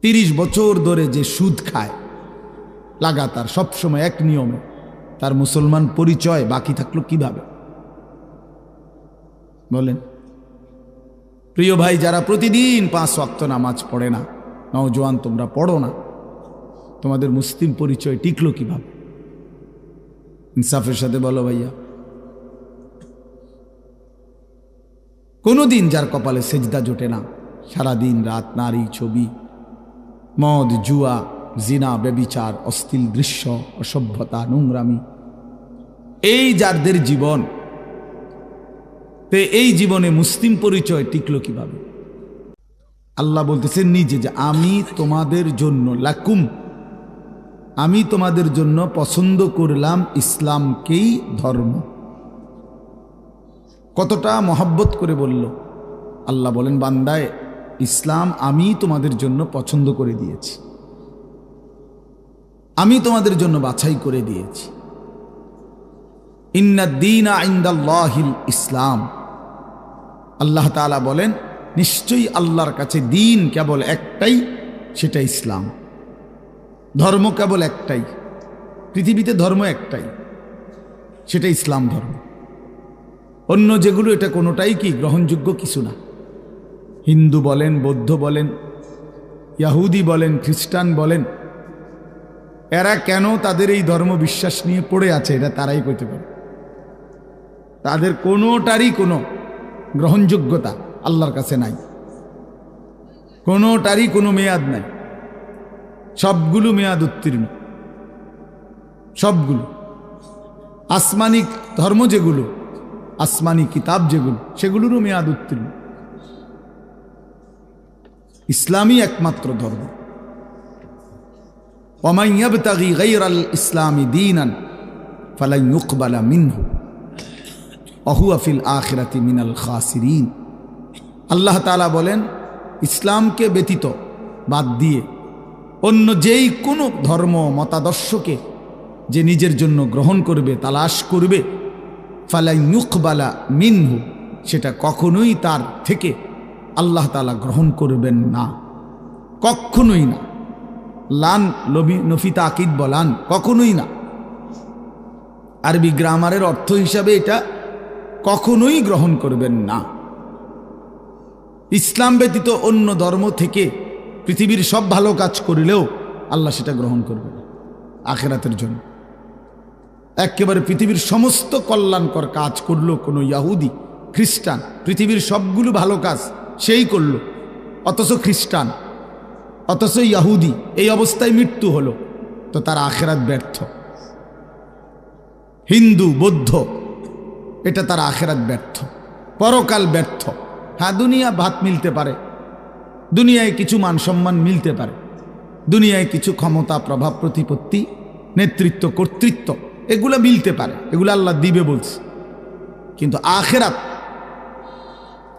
30 বছর ধরে যে সুদ খায় লাগাতার সবসময় এক নিয়মে, তার মুসলমান পরিচয় বাকি থাকলো কিভাবে বলেন? প্রিয় ভাই, যারা প্রতিদিন 5 ওয়াক্ত নামাজ পড়ে না, নওজোয়ান তোমরা পড়ো না, তোমাদের মুসলিম পরিচয় টিকলো কিভাবে? ইনসাফের সাথে বলো ভাইয়া। কোনোদিন যার কপালে সেজদা জোটে না, সারাদিন রাত নারী ছবি, মদ, জুয়া, জিনা, ব্যভিচার, অশ্লীল দৃশ্য, অসভ্যতা, নোংরামি, এই যাদের জীবন, এই জীবনে মুসলিম পরিচয় টিকলো কিভাবে? আল্লাহ বলতেছেন নিজে যে আমি তোমাদের জন্য লাকুম, আমি তোমাদের জন্য পছন্দ করলাম ইসলামকেই ধর্ম। কতটা মহব্বত করে বলল আল্লাহ। বলেন বান্দায়, ইসলাম আমি তোমাদের জন্য পছন্দ করে দিয়েছি, আমি তোমাদের জন্য বাছাই করে দিয়েছি। ইন্নাদ-দীনা ইনদাল্লাহিল ইসলাম। আল্লাহ তাআলা বলেন নিশ্চয়ই আল্লাহর কাছে দিন কেবল একটাই, সেটা ইসলাম। ধর্ম কেবল একটাই, পৃথিবীতে ধর্ম একটাই, সেটা ইসলাম ধর্ম। অন্য যেগুলো এটা কোনোটাই কি গ্রহণযোগ্য কিছু না। হিন্দু বলেন, বৌদ্ধ বলেন, ইহুদি বলেন, খ্রিস্টান বলেন, এরা কেন তাদের এই ধর্ম বিশ্বাস নিয়ে পড়ে আছে এটা তারাই কইতে পারে। তাদের কোনোটারই কোনো গ্রহণযোগ্যতা আল্লাহর কাছে নাই, কোনোটারই কোনো মেয়াদ নাই, সবগুলো মেয়াদ উত্তীর্ণ। সবগুলো আসমানি ধর্ম যেগুলো, আসমানি কিতাব যেগুলো, সেগুলোরও মেয়াদ উত্তীর্ণ। ইসলামই একমাত্র ধর্ম। ওয়ামান ইয়াবতাগি গায়রাল ইসলামি দীনান ফালান ইউকবালা মিনহু ওয়া হুয়া ফিল আখিরাতি মিনাল খাসিরিন। আল্লাহ তাআলা বলেন ইসলামকে ব্যতীত বাদ দিয়ে অন্য যেই কোনো ধর্ম মতাদর্শকে যে নিজের জন্য গ্রহণ করবে, তালাশ করবে, ফালান ইউকবালা মিনহু, সেটা কখনোই তার থেকে আল্লাহ তাআলা গ্রহণ করবেন না, কখনোই না। লান নফি তাকিদ বলান, কখনোই না। আরবি গ্রামারের অর্থ হিসাবে এটা কখনোই গ্রহণ করবেন না। ইসলাম ব্যতীত অন্য ধর্ম থেকে পৃথিবীর সব ভালো কাজ করিলেও আল্লাহ সেটা গ্রহণ করবে না আখিরাতের জন্য। একেবারে পৃথিবীর সমস্ত কল্যাণকর কাজ করলো কোনো ইহুদি, খ্রিস্টান, পৃথিবীর সবগুলো ভালো কাজ সেই করলো, অথচ খ্রিস্টান, অথচ ইহুদি, এই অবস্থায় মৃত্যু হলো, তো তার আখিরাত ব্যর্থ। হিন্দু, বৌদ্ধ, এটা তার আখিরাত ব্যর্থ, পরকাল ব্যর্থ। হ্যাঁ, দুনিয়া ভাত মিলতে পারে, দুনিয়ায় কিছু মান সম্মান মিলতে পারে, দুনিয়ায় কিছু ক্ষমতা, প্রভাব, প্রতিপত্তি, নেতৃত্ব, কর্তৃত্ব, এগুলো মিলতে পারে, এগুলো আল্লাহ দিবে বলছে, কিন্তু আখিরাত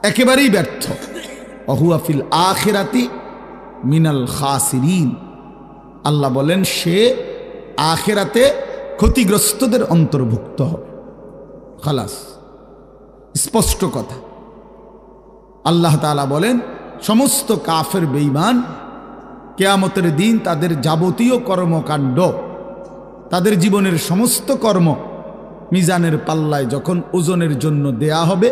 একেবারেই ব্যর্থ। ওহুয়া ফিল আখিরাতি মিনাল খাসিরিন। আল্লাহ বলেন সে আখিরাতে ক্ষতিগ্রস্তদের অন্তর্ভুক্ত হবে। খালাস, স্পষ্ট কথা। আল্লাহ তাআলা বলেন সমস্ত কাফের বেঈমান কিয়ামতের দিন তাদের যাবতীয় কর্মকাণ্ড, তাদের জীবনের সমস্ত কর্ম মিজানের পাল্লায় যখন ওজনের জন্য দেয়া হবে,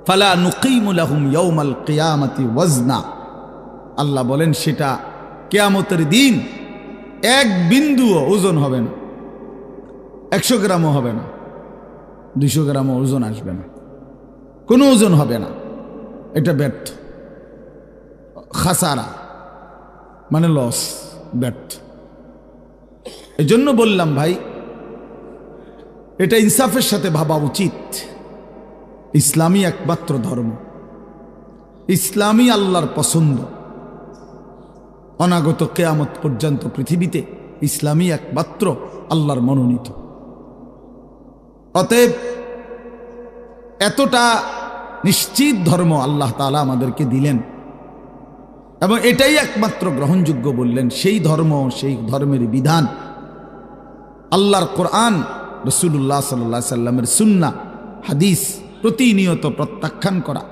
ফালা নুকিমু লাহুম ইয়াউমাল কিয়ামাতি ওয়াজনা। আল্লাহ বলেন সেটা কিয়ামতের দিন এক বিন্দুও ওজন হবে না, 100 গ্রামও হবে না, 200 গ্রামও ওজন আসবে না, কোনো ওজন হবে না। এটা ব্যর্থ, খাসারা মানে লস, ব্যর্থ। এই জন্য বললাম ভাই, এটা ইনসাফের সাথে ভাবা উচিত। ইসলামই একমাত্র ধর্ম, ইসলামই আল্লাহর পছন্দ। অনাগত কিয়ামত পর্যন্ত পৃথিবীতে ইসলামই একমাত্র আল্লাহর মনোনীত। অতএব এতটা নিশ্চিত ধর্ম আল্লাহ তাআলা আমাদেরকে দিলেন এবং এটাই একমাত্র গ্রহণযোগ্য বললেন। সেই ধর্ম, সেই ধর্মের বিধান, আল্লাহর কোরআন, রাসূলুল্লাহ সাল্লাল্লাহু আলাইহি সাল্লামের সুন্নাহ, হাদিস প্রতিনিয়ত প্রত্যাখ্যান করা,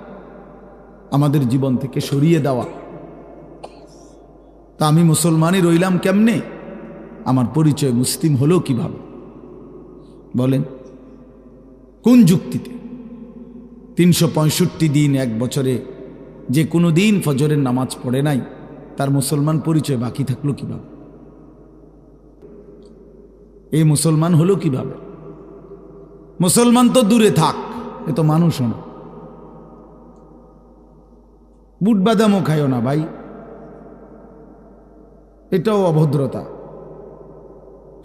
আমাদের জীবন থেকে সরিয়ে দেওয়া, তা আমি মুসলমানই রইলাম কেমনে? আমার পরিচয় মুসলিম হলো কিভাবে বলেন? কোন যুক্তিতে? 365 দিন এক বছরে যে কোনো দিন ফজরের নামাজ পড়ে নাই, তার মুসলমান পরিচয় বাকি থাকলো কিভাবে? এই মুসলমান হলো কিভাবে? মুসলমান তো দূরে থাক, এ তো মানুষও না। বুট বাদামও খাইও না ভাই, এটাও অভদ্রতা।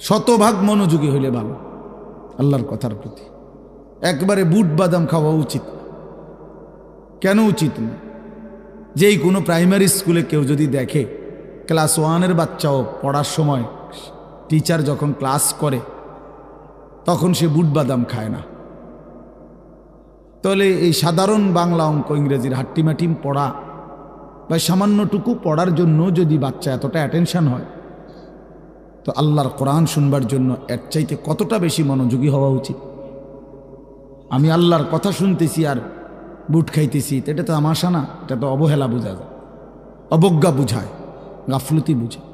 শতভাগ মনোযোগী হইলে ভালো আল্লাহর কথার প্রতি। একবারে বুট বাদাম খাওয়া উচিত। কেন উচিত না? যেই কোনো প্রাইমারি স্কুলে কেউ যদি দেখে ক্লাস 1-এর বাচ্চাও পড়ার সময় টিচার যখন ক্লাস করে তখন সে বুট বাদাম খায় না, তাহলে এই সাধারণ বাংলা, অঙ্ক, ইংরেজির হাট্টিমাটিম পড়া বা সামান্যটুকু পড়ার জন্য যদি বাচ্চা এতটা অ্যাটেনশন হয়, তো আল্লাহর কোরআন শুনবার জন্য এর চাইতে কতটা বেশি মনোযোগী হওয়া উচিত? আমি আল্লাহর কথা শুনতেছি আর বুট খাইতেছি, এটা তো তামাশা না, এটা তো অবহেলা বোঝা যায়, অবজ্ঞা বুঝায়, গাফলতি বুঝায়,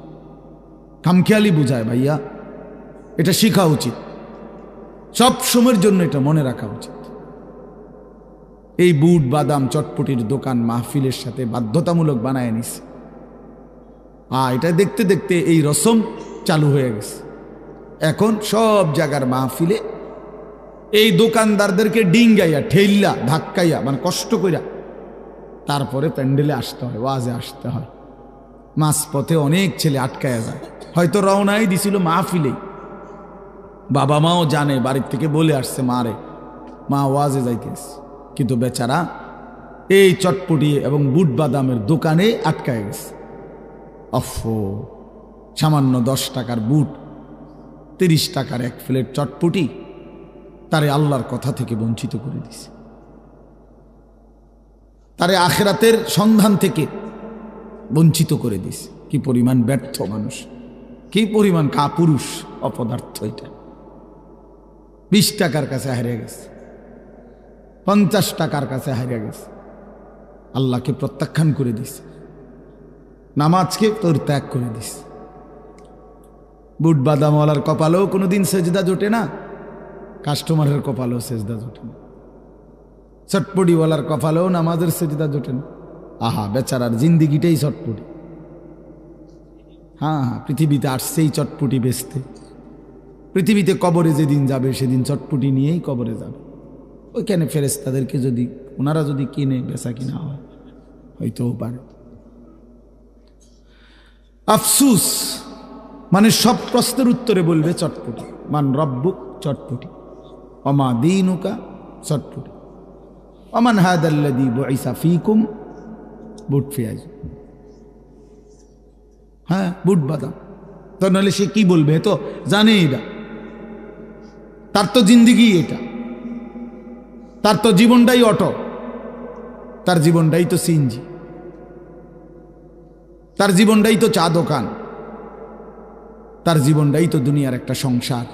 খামখেয়ালি বুঝায়। ভাইয়া, এটা শেখা উচিত, সব সময়ের জন্য এটা মনে রাখা উচিত। এই বুট বাদাম চটপটির দোকান মাহফিলের সাথে বাধ্যতামূলক বানায় নিছে। এটা দেখতে দেখতে এই রসম চালু হয়ে গেছে। এখন সব জায়গার মাহফিলে এই দোকানদারদেরকে ডিঙ্গাইয়া, ঠেইল্লা, ধাক্কাইয়া, মানে কষ্ট কইরা তারপরে প্যান্ডেলে আসতে হয়, ওয়াজে আসতে হয়। মাঝপথে অনেক ছেলে আটকায়া যায়, হয়তো রওনাই দিছিল মাহফিলেই, বাবা মাও জানে, বাড়ির থেকে বলে আসছে মারে, মা ওয়াজে যাইতেছে, কিন্তু বেচারা এই চটপটি এবং বুট বাদামের দোকানে আটকায় গেছে। অফো, সামান্য 10 টাকার বুট, 30 টাকার এক প্লেট চটপটি তারে আল্লাহর কথা থেকে বঞ্চিত করে দিছে, তারে আখিরাতের সন্ধান থেকে বঞ্চিত করে দিছে। কি পরিমাণ ব্যর্থ মানুষ, কি পরিমাণ কাপুরুষ, অপদার্থ এটা। 20 টাকার কাছে হারিয়ে গেছে, 50 টাকার কাছে হারিয়ে গেছে, আল্লাহকে প্রত্যাখ্যান করে দিছে, নামাজকে পরিত্যাগ করে দিছে। বুট বাদামওয়ালার কপালেও কোনোদিন সেজদা জোটে না, কাস্টমারের কপালেও সেজদা জোটে না, চটপটিওয়ালার কপালেও নামাজের সেজদা জোটে না। আহা, বেচারার জিন্দিগিটাই চটপটি। হ্যাঁ, পৃথিবীতে আসছেই চটপটি বেচতে, পৃথিবীতে কবরে যেদিন যাবে সেদিন চটপটি নিয়েই কবরে যাবে। ওইখানে ফেরেশতাদেরকে যদি ওনারা যদি কিনে বেচা কিনা হয়, হয়তো পারে। আফসুস, মানে সব প্রশ্নের উত্তরে বলবে চটপটি। মান রব্বুক, চটপটি। অমা দীনুকা, চটপটি। অমান হাদাল্লাযী বুইসা ফীকুম, বুট পেঁয়াজ। হ্যাঁ, বুট বাদাম। তো নাহলে সে কি বলবে? তো জানে এটা, তার তো জিন্দিগি এটা, তার তো জীবনটাই অটো, তার জীবনটাই তো সিএনজি, তার জীবনটাই তো চা দোকান, তার জীবনটাই তো দুনিয়ার একটা সংসার।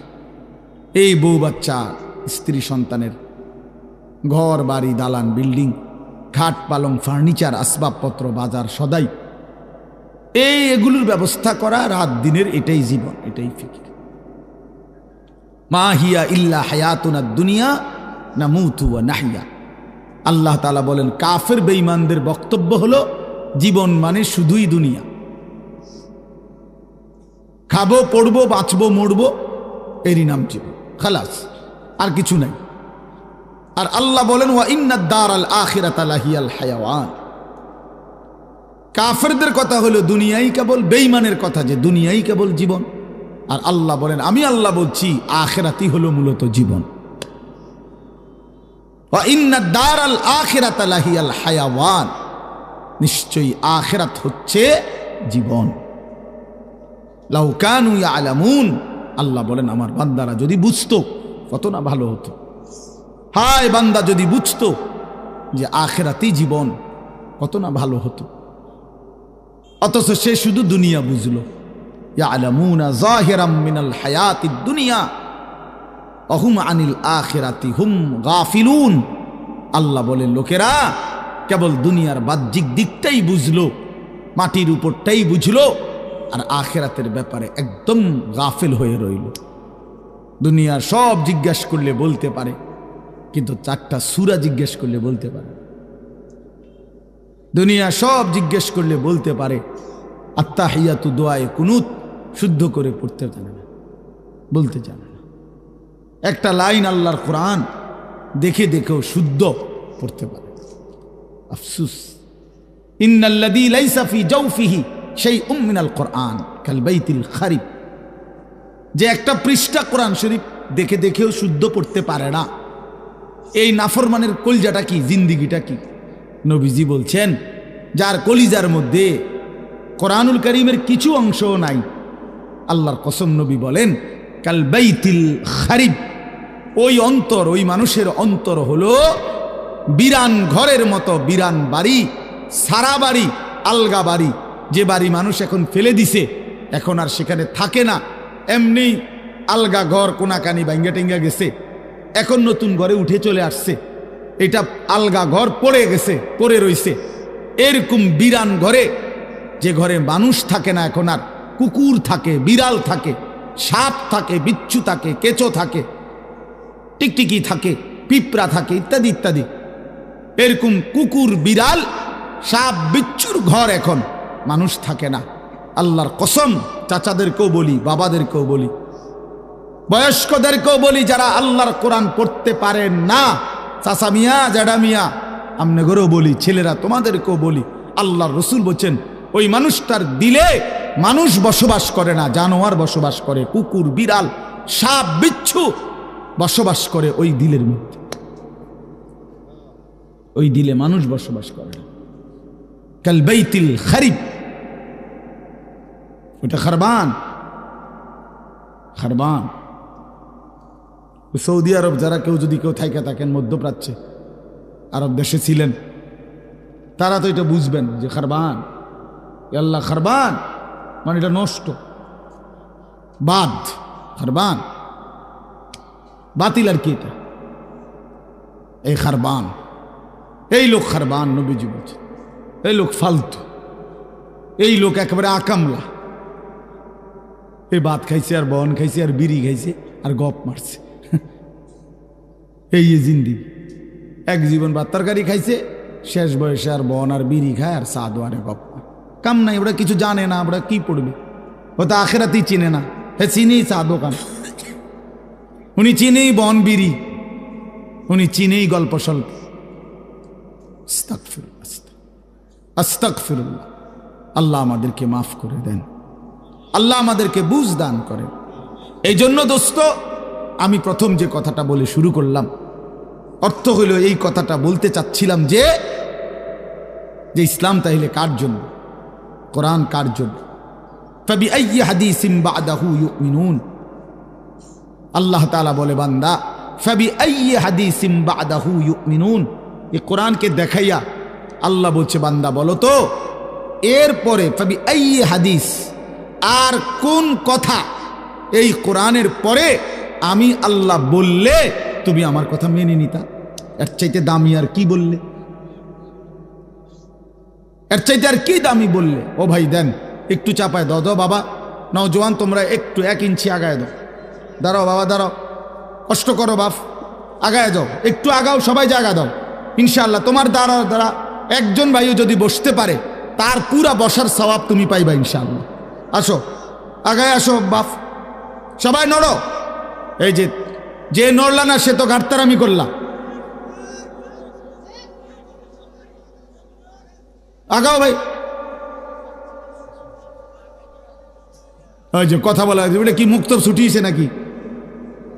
এই বউ বাচ্চা, স্ত্রী সন্তানের ঘর বাড়ি, দালান, বিল্ডিং, খাট পালং, ফার্নিচার, আসবাবপত্র, বাজার, সদাই, এগুলোর ব্যবস্থা করা রাত দিনের, এটাই জীবন, এটাই ফিকির। মা হিয়া ইল্লা হায়াতুনা দুনিয়া নামুতু ওয়া নাহইয়া। আল্লাহ তাআলা বলেন, কাফের বেঈমানদের বক্তব্য হলো জীবন মানে শুধুই দুনিয়া, খাবো, পড়বো, বাঁচবো, মরবো, এরই নাম জীবন, খালাস, আর কিছু নাই। আর আল্লাহ বলেন, ওয়া ইন্নাদ দারাল আখিরাতা লাহিয়াল হায়াওয়ান। কাফেরদের কথা হলো দুনিয়াই কেবল, বেঈমানের কথা যে দুনিয়াই কেবল জীবন। আর আল্লাহ বলেন, আমি আল্লাহ বলছি আখিরাতই হলো মূলত জীবন। ওয়া ইন্নাদ দারাল আখিরাতা লাহিয়াল হায়াওয়ান, নিশ্চয়ই আখিরাত হচ্ছে জীবন। লাউ কানু ইয়ালামুন, আল্লাহ বলেন আমার বান্দারা যদি বুঝতো কত না ভালো হতো। হায় বান্দা যদি বুঝতো যে আখিরাতই জীবন, কত না ভালো হতো। অথচ সে শুধু দুনিয়া বুঝলো। ইয়ালামুনা যাহিরাম মিনাল হায়াতিদ দুনিয়া ওয়া হুম আনিল আখিরাতি হুম গাফিলুন। আল্লাহ বলেন, লোকেরা কেবল দুনিয়ার বাহ্যিক দিকটাই বুঝলো, মাটির উপরটাই বুঝলো, আর আখিরাতের ব্যাপারে একদম গাফিল হয়ে রইল। দুনিয়া সব জিজ্ঞাসা করলে বলতে পারে, কিন্তু 4টা সূরা জিজ্ঞেস করলে বলতে পারে। দুনিয়া সব জিজ্ঞেস করলে বলতে পারে, আত্তাহিয়াতু দোয়ায়ে কুনুত শুদ্ধ করে পড়তে জানে না, বলতে জানে না। একটা লাইন আল্লাহর কোরআন দেখে দেখেও শুদ্ধ পড়তে পারে। আফসুস, ইন্নাল্লাযী লাইসা ফি জাওফিহি শাইউম মিনাল কোরআন কাল বাইতিল খারিব। যে একটা পৃষ্ঠা কোরআন শরীফ দেখে দেখেও শুদ্ধ পড়তে পারে না, এই নাফরমানের কলিজাটা কি, জিন্দিগিটা কি? নবীজি বলছেন, যার কলিজার মধ্যে কোরআনুল কারীমের কিছু অংশও নাই, আল্লাহর কসম নবী বলেন কাল বাইতিল খারিব, ওই অন্তর, ওই মানুষের অন্তর হলো বিরান ঘরের মতো, বিরান বাড়ি, সারা বাড়ি, আলগা বাড়ি, যে বাড়ি মানুষ এখন ফেলে দিছে, এখন আর সেখানে থাকে না, এমনি আলগা ঘর কোনাকানি ভাঙ্গা টেঙ্গা গেছে, এখন নতুন ঘরে উঠে চলে আসছে, এটা আলগা ঘর পড়ে গেছে, পড়ে রইছে। এরকম বিরান ঘরে, যে ঘরে মানুষ থাকে না এখন আর, কুকুর থাকে, বিড়াল থাকে, সাপ থাকে, বিচ্ছু থাকে, কেঁচো থাকে, টিকটিকি থাকে, পিঁপড়া থাকে, ইত্যাদি ইত্যাদি, এরকম কুকুর, বিড়াল, সাপ, বিচ্ছুর ঘর এখন মানুষ থাকে না। আল্লাহর কসম, চাচাদেরকেও বলি, বাবাদেরকেও বলি, বয়স্কদেরকেও বলি, যারা আল্লাহর কোরআন পড়তে পারেন না, চাচা মিয়া, জ্যাডা মিয়া, আমনেগরেও বলি, ছেলেরা তোমাদেরকেও বলি, আল্লাহর রসুল বলছেন ওই মানুষটার দিলে মানুষ বসবাস করে না, জানোয়ার বসবাস করে, কুকুর, বিড়াল, সাপ, বিচ্ছু বসবাস করে ওই দিলের মধ্যে, ওই দিলে মানুষ বসবাস করে না। কাল বাইতিল খারিব, ওটা খারবান, খারবান। সৌদি আরব যারা কেউ যদি কেউ থাইকা থাকেন, মধ্যপ্রাচ্যে, আরব দেশে ছিলেন, তারা তো এটা বুঝবেন যে খারবান, আল্লাহ খারবান মানে এটা নষ্ট, বাদ, খারবান বাতিল, আর কি এটা, এই খারবান, এই লোক খারবান। নবীজি বলছে এই লোক ফালতু, এই লোক একেবারে আকামলা, এই ভাত খাইছে আর বন খাইছে আর বিড়ি খাইছে আর গপ মারছে, এই জিন্দিগি। এক জীবন ভাত তরকারি খাইছে, শেষ বয়সে আর বন আর বিড়ি খায় আর চা দোয়ারে গপ, কাম নাই, ওরা কিছু জানে না, ওরা কি পড়বে, ও তো আখেরাতেই চিনে না। হে চিনেই চা দোকান, উনি চিনেই বন বিড়ি, উনি চিনেই গল্প স্বল্প। আস্তাগফিরুল্লাহ, আল্লাহ আমাদেরকে মাফ করে দেন, আল্লাহ আমাদেরকে বুঝ দান করেন। এই জন্য দোস্ত, আমি প্রথম যে কথাটা বলে শুরু করলাম, অর্থ হইল এই কথাটা বলতে চাচ্ছিলাম যে ইসলাম তাহলে কার জন্য, কোরআন কার জন্য? ফাবিআইয়ি হাদিসিন বা'দাহু ইউমিনুন। আল্লাহ তাআলা বলে, বান্দা ফাবিআইয়ি হাদিসিন বা'দাহু ইউমিনুন, এই কোরআনকে দেখাইয়া আল্লাহ বলছে, বান্দা বলো তো এরপরে ফাবিআইয়ি হাদিস, আর কোন কথা এই কোরআনের পরে আমি আল্লাহ বললে তুমি আমার কথা মেনে নিতা? এর চাইতে দামি আর কি বললে? এর চাইতে আর কি দামি বললে? ও ভাই দেন, একটু চাপায় দাও, দাও বাবা, নওজোয়ান তোমরা একটু 1 ইঞ্চি আগায় দাও, দাঁড়াও বাবা দাঁড়াও, কষ্ট করো বাপ, আগায় যাও, একটু আগাও, সবাই জায়গা দাও, ইনশাআল্লাহ তোমার দ্বারা একজন ভাইও যদি বসতে পারে তার পুরা বসার সওয়াব তুমি পাইবা ইনশাআল্লাহ। আসো, আগায় আসো বাপ, সবাই নড়ো। এই যে নড়লা না সে তো ঘাটতারামি করলা, আগাও ভাই। ওই যে কথা বলা হয়েছে, ওটা কি মুক্ত ছুটিয়েছে নাকি?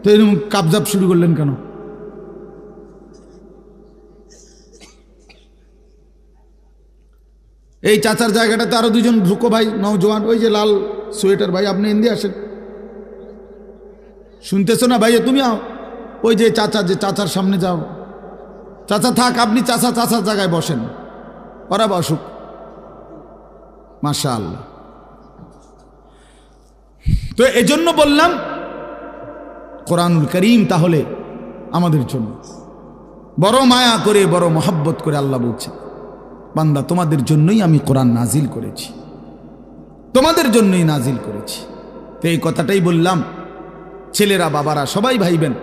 তো এরকম কাবজাব শুরু করলেন কেন? এই চাচার জায়গাটাতে আরো 2জন ঢুকো ভাই, নওজোয়ান, ওই যে লাল সোয়েটার ভাই, আপনি এনে আসেন। শুনতেছো না ভাই? তুমি আও, ওই যে চাচার সামনে যাও। চাচা থাক, আপনি চাচার জায়গায় বসেন, ওরা বসুক। মাশাআল্লাহ। তো এজন্য বললাম কোরআনুল কারীম তাহলে আমাদের জন্য বড় মায়া করে, বড় মহব্বত করে আল্লাহ বলছে, বান্দা তোমাদের জন্যই আমি কোরআন নাজিল করেছি। তোমাদের জন্যই নাজিল করেছি। তো এই কথাটাই বললাম, ছেলেরা বাবারা সবাই ভাইবেন।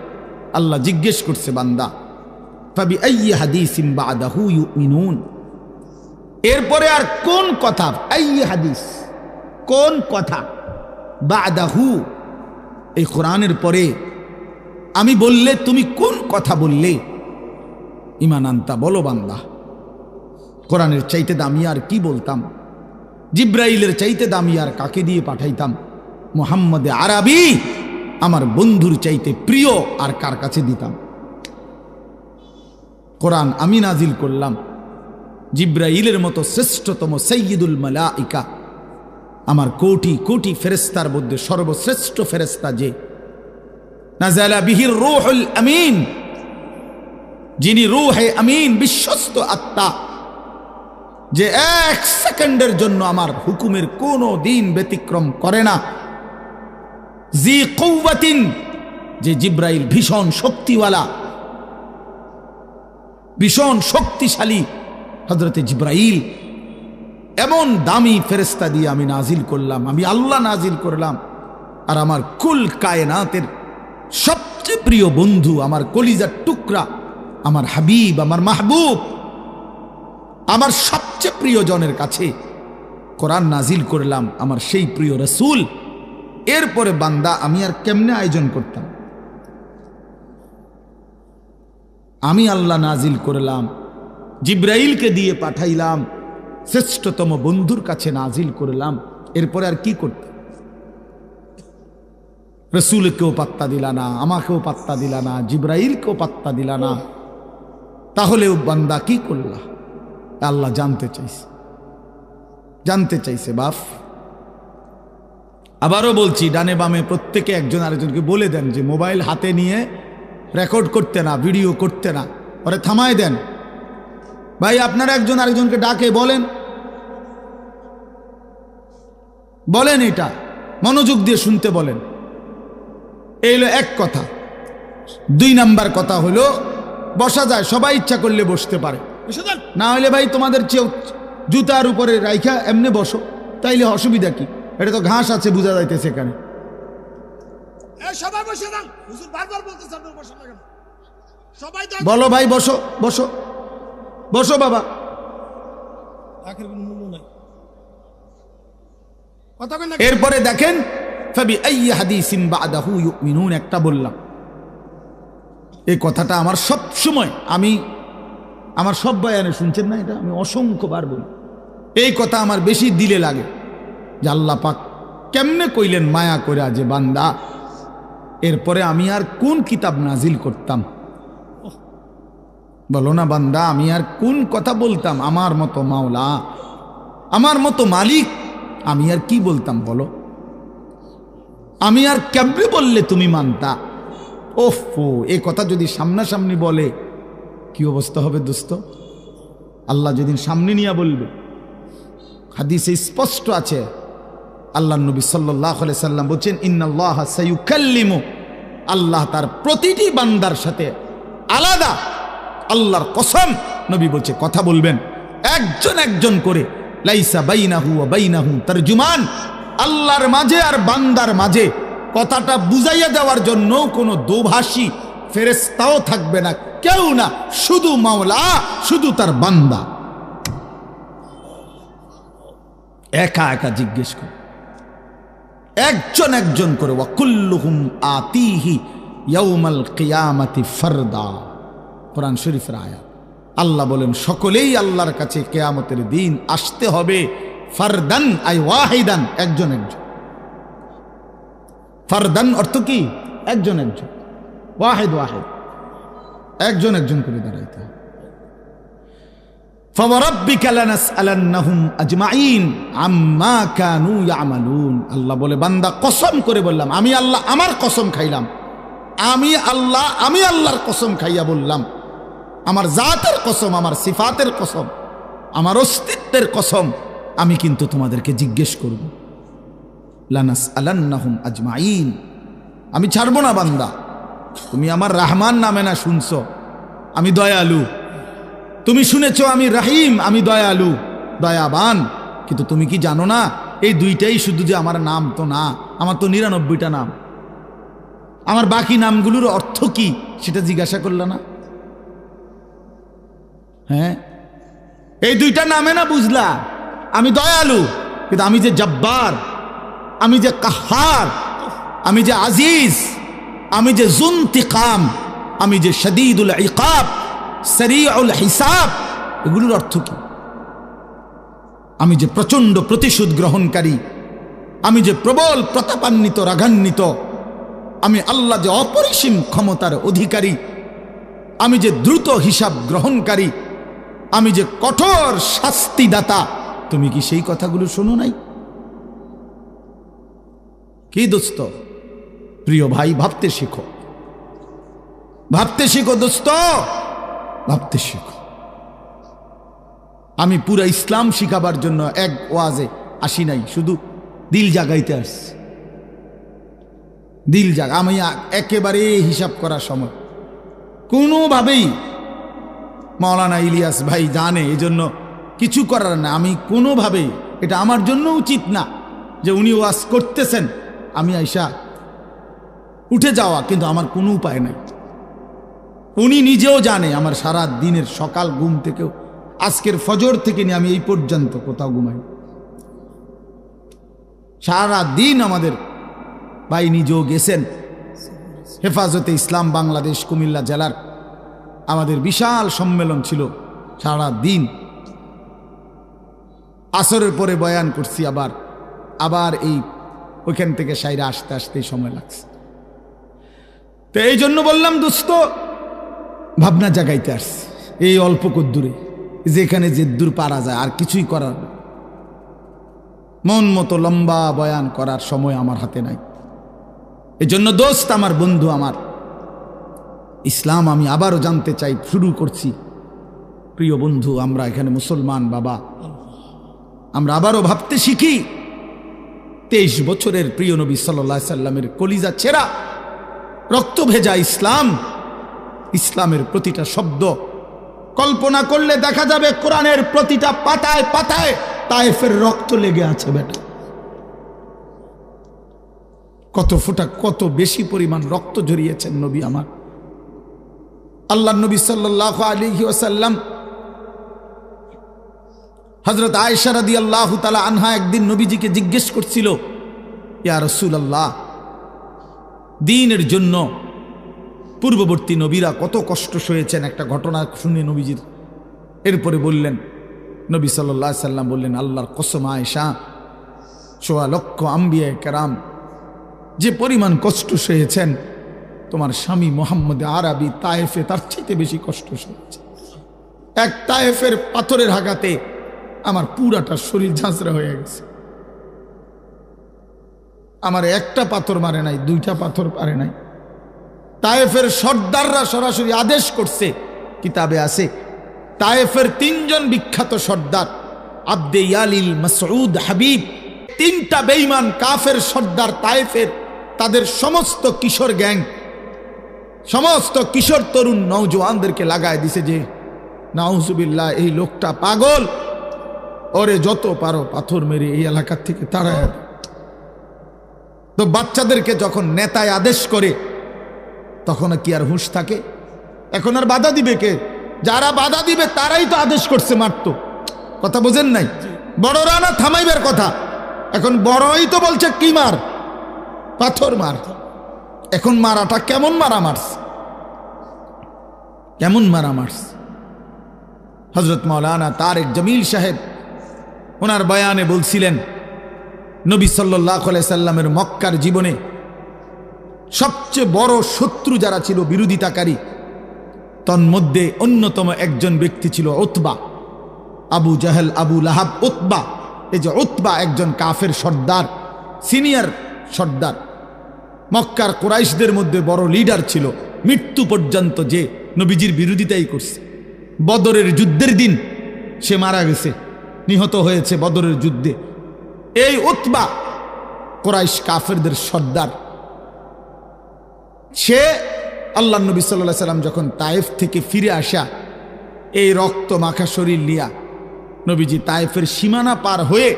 আল্লাহ জিজ্ঞেস করছে, বান্দা ফাবি আইয়ি হাদিসিম বাদাহু ইউমিনুন, এরপরে আর কোন কথা, আইয়ি হাদিস কোন কথা, বাদাহু এই কোরআনের পরে আমি বললে তুমি কোন কথা বললে ঈমান আনতা, বলো বান্দা। কোরআনের চাইতে দামি আর কি বলতাম? জিব্রাইলের চাইতে দামি আর কাকে দিয়ে পাঠাইতাম? মুহাম্মদে আরবি আমার বন্ধুর চাইতে প্রিয় আর কার কাছে দিতাম? কোরআন আমি নাজিল করলাম, জিব্রাইলের মতো শ্রেষ্ঠতম সাইয়্যিদুল মালাইকা, আমার কোটি কোটি ফেরেশতার মধ্যে সর্বশ্রেষ্ঠ ফেরেশতা যে, নাযালা বিহির রূহুল আমিন, যিনি রূহে আমিন বিশ্বস্ত আত্মা, যে এক সেকেন্ডের জন্য আমার হুকুমের কোনো দিন ব্যতিক্রম করে না। জি কুওয়াতিন, যে জিব্রাইল ভীষণ শক্তিওয়ালা, ভীষণ শক্তিশালী হযরতে জিব্রাইল, এমন দামি ফেরেশতা দিয়ে আমি নাজিল করলাম, আমি আল্লাহ নাজিল করলাম। আর আমার কুল কায়নাতের সবচেয়ে প্রিয় বন্ধু, আমার কলিজার টুকরা, আমার হাবিব, আমার মাহবুব, আমার সবচেয়ে প্রিয়জনের কাছে কোরআন নাজিল করলাম, আমার সেই প্রিয় রাসূল। এরপরে বান্দা আমি আর কেমনে আয়োজন করতাম? আমি আল্লাহ নাজিল করলাম, জিব্রাইলকে দিয়ে পাঠাইলাম, শ্রেষ্ঠতম বন্ধুর কাছে নাজিল করলাম, এরপরে আর কি করতাম? রাসূলকেও পাত্তা দিলা না, আমাকেও পাত্তা দিলা না, জিব্রাইলকেও পাত্তা দিলা না, তাহলেও বান্দা কি করলা? আল্লাহ জানতে চাইছে বাপ। আবারও বলছি, ডানে বামে প্রত্যেকে একজন আরেকজনকে বলে দেন যে মোবাইল হাতে নিয়ে রেকর্ড করতে না, ভিডিও করতে না, ওরে থামায় দেন। ভাই আপনারা একজন আরেকজনকে ডাকে বলেন এটা মনোযোগ দিয়ে শুনতে বলেন। এই হলো এক কথা। 2 নাম্বার কথা হলো, বসা যায়, সবাই ইচ্ছা করলে বসতে পারে, না হলে ভাই তোমাদের জুতার উপরে রাইখা এমনি বসো, তাইলে অসুবিধা কি? এটা তো ঘাস আছে, বোঝা যাইতেছে এখানে। বলো ভাই, বসো বসো বসো বাবা। এরপরে দেখেন, ফাবি আইয়ি হাদিসিন বাদাহু ইউমিনুন, একটা বললাম। এই কথাটা আমার সব সময়, আমি আমার সব বয়ানে শুনছেন না, এটা আমি অসংখ্যবার বলি। এই কথা আমার বেশি দিলে লাগে যে আল্লাহ পাক কেমনে কইলেন মায়া কইরা যে বান্দা, এরপরে আমি আর কোন কিতাব নাজিল করতাম? বলো না বান্দা, আমি আর কোন কথা বলতাম? আমার মতো মাওলা, আমার মতো মালিক, আমি আর কি বলতাম বলো? আমি আর কেমনে বললে তুমি মানতা? ওফো, এই কথা যদি সামনাসামনি বলে কি অবস্থা হবে দোস্ত? আল্লাহ যেদিন সামনে নিয়ে বলবে, হাদিসে স্পষ্ট আছে, আল্লাহ নবী সাল্লাল্লাহু আলাইহি সাল্লাম বলেন, ইন্নাল্লাহা সায়ুকাল্লিমু, আল্লাহ তার প্রতিটি বান্দার সাথে আলাদা, আল্লাহর কসম নবী বলছে কথা বলবেন একজন একজন করে, লাইসা বাইনাহু ওয়া বাইনাহু তারজুমান, আল্লাহর মাঝে আর বান্দার মাঝে কথাটা বুঝাইয়া দেওয়ার জন্য কোনো দোভাষী ফেরেশতাও থাকবে না, কেউ না, শুধু মাওলা, শুধু তার বান্দা একা একা জিজ্ঞেস করে, একজন একজন করে। ওয়া কুল্লুহুম আতিহি ইয়াউমাল কিয়ামাতি ফারদা, কোরআন শরীফের আয়াত। আল্লাহ বলেন সকলেই আল্লাহর কাছে কিয়ামতের দিন আসতে হবে, ফারদান আই ওয়াহিদান, একজন একজন। ফারদান অর্থ কি? একজন একজন, ওয়াহিদ ওয়াহিদ, একজন একজন করে দাঁড়াইতে হবে। ফাওয়ারাব্বিকা লানাসআলান্নাহুম আজমাইন আম্মা কানু ইয়ামালুন, আল্লাহ বলে বান্দা কসম করে বললাম, আমি আল্লাহ আমার কসম খাইলাম, আমি আল্লাহর কসম খাইয়া বললাম, আমার জাতের কসম, আমার সিফাতের কসম, আমার অস্তিত্বের কসম, আমি কিন্তু তোমাদেরকে জিজ্ঞেস করব। লানাসআলান্নাহুম আজমাইন, আমি ছাড়বো না বান্দা। তুমি আমার রহমান নামে না শুনছো, আমি দয়ালু। তুমি শুনেছ আমি রহিম, আমি দয়ালু দয়াবান, কিন্তু তুমি কি জানো না এই দুইটাই শুধু যে আমার নাম তো না, আমার তো 99টা নাম। আমার বাকি নামগুলোর অর্থ কি সেটা জিজ্ঞাসা করল না? হ্যাঁ, এই দুইটা নামে না বুঝলা আমি দয়ালু, কিন্তু আমি যে জব্বার, আমি যে কাহার, আমি যে আজিজ, আমি যে জুনতিকাম, আমি যে শদীদুল ইকাব, সরিউল হিসাব, এগুলোর অর্থ কি? আমি যে প্রচন্ড প্রতিশোধ গ্রহণকারী, আমি যে প্রবল প্রতাপান্বিত রাগান্বিত, আমি আল্লাহ যে অপরিসীম ক্ষমতার অধিকারী, আমি যে দ্রুত হিসাব গ্রহণকারী, আমি যে কঠোর শাস্তিদাতা, তুমি কি সেই কথাগুলো শোনো নাই? কি দোস্ত, প্রিয় ভাই, ভাবতে শিখো, ভাবতে শিখো দোস্ত, ভাবতে শিখো। আমি পুরা ইসলাম শিখাবার জন্য এক ওয়াজে আসি নাই, শুধু দিল জাগাইতে আসছি। দিল জাগা, আমি একেবারে হিসাব করার সময় কোনোভাবেই, মাওলানা ইলিয়াস ভাই জানে, এই জন্য কিছু করার না, আমি কোনোভাবেই, এটা আমার জন্য উচিত না যে উনি ওয়াজ করতেছেন আমি আইসা উঠে যাওয়া, কিন্তু আমার কোনো উপায় নাই। উনি নিজেও জানে আমার সারা দিনের সকাল ঘুম থেকেও, আজকের ফজর থেকে নিয়ে আমি এই পর্যন্ত কোথাও ঘুমাই, সারা দিন আমাদের ভাই নিজেও গেছেন। হেফাজতে ইসলাম বাংলাদেশ কুমিল্লা জেলার আমাদের বিশাল সম্মেলন ছিল, সারা দিন আসরের পরে বয়ান করছি, আবার এই ওইখান থেকে সাইরা আসতে আসতেই সময় লাগছে। তো এই জন্য বললাম দোস্ত, ভাবনা জাগাইতে আসছি এই অল্প কদ্দূরে, যেখানে যে দূর পারা যায়, আর কিছুই করার না। মন মতো লম্বা বয়ান করার সময় আমার হাতে নাই। এজন্য দোস্ত, আমার বন্ধু, আমার ইসলাম আমি আবারও জানতে চাই, শুরু করছি। প্রিয় বন্ধু, আমরা এখানে মুসলমান বাবা, আমরা আবারও ভাবতে শিখি। 23 বছরের প্রিয় নবী সাল্লাল্লাহু আলাইহি সাল্লামের কলিজা ছেঁড়া রক্ত ভেজা ইসলাম, ইসলামের প্রতিটা শব্দ কল্পনা করলে দেখা যাবে কোরআনের প্রতিটা পাতায় পাতায় তায়েফের রক্ত লেগে আছে। বেটা, কত ফোঁটা, কত বেশি পরিমাণ রক্ত ঝরিয়েছেন নবী আমার। আল্লাহ নবী সাল্লাল্লাহু আলাইহি ওয়াসাল্লাম, হযরত আয়েশা রাদিয়াল্লাহু তাআলা আনহা একদিন নবীজিকে জিজ্ঞেস করছিল, ইয়া রাসূলুল্লাহ, দ্বীনের জন্য পূর্ববর্তী নবীরা কত কষ্ট সয়েছেন, একটা ঘটনা শুনে নবীজির। এরপরে বললেন, নবী সাল্লাল্লাহু আলাইহি সাল্লাম বললেন, আল্লাহর কসম আয়েশা, ১.৫ লক্ষ আম্বিয়া কেরাম যে পরিমাণ কষ্ট সয়েছেন, তোমার স্বামী মুহাম্মদ আরবি তায়েফে তার চাইতে বেশি কষ্ট সয়েছে। এক তায়েফের পাথরের আঘাতে আমার পুরাটা শরীর ঝাঁঝরা হয়ে গেছে। আমার একটা পাথর মারে নাই, 2টা পাথর পারে নাই। তায়েফের সর্দাররা সরাসরি আদেশ করছে, কিতাবে আছে, তায়েফের 3 জন বিখ্যাত সর্দার, আব্দে ইয়ালিল, মাসউদ, হাবিব, 3টা বেঈমান কাফের সর্দার তায়েফের, তাদের সমস্ত কিশোর গ্যাং, সমস্ত কিশোর তরুণ নওজওয়ানদেরকে লাগায় দিছে যে নাউজুবিল্লাহ, এই লোকটা পাগল, ওরে যত পারো পাথর মেরে এই এলাকা থেকে তাড়ায়। তো বাচ্চাদেরকে যখন নেতায় আদেশ করে, তখন কি আর হুঁশ থাকে? এখন আর বাধা দিবে কে? যারা বাধা দিবে তারাই তো আদেশ করছে মারত। কথা বোঝেন নাই? বড়রা না থামাইবার কথা, এখন বড়ই তো বলছে কি মার, পাথর মার। এখন মারাটা কেমন মারা মারছে, কেমন মারা মারছে। হযরত মাওলানা তারেক জমিল সাহেব ওনার বয়ানে বলছিলেন, নবী সাল্লাল্লাহু আলাইহি সাল্লামের মক্কার জীবনে সবচেয়ে বড় শত্রু যারা ছিল, বিরোধিতাকারী, তন্মধ্যে অন্যতম একজন ব্যক্তি ছিল উতবা, আবু জাহেল, আবু লাহাব, উতবা। এই যে উতবা একজন কাফের সর্দার, সিনিয়র সর্দার, মক্কার কুরাইশদের মধ্যে বড় লিডার ছিল, মৃত্যু পর্যন্ত যে নবীজির বিরোধিতাই করছে। বদরের যুদ্ধের দিন সে মারা গেছে, নিহত হয়েছে বদরের যুদ্ধে। এই উতবা কুরাইশ কাফেরদের সর্দার, সে আল্লাহ নবী সাল্লাল্লাহু আলাইহি সাল্লাম যখন তায়েফ থেকে ফিরে আসা, এই রক্ত মাখা শরীর নিয়া নবীজি তায়েফের সীমানা পার হয়ে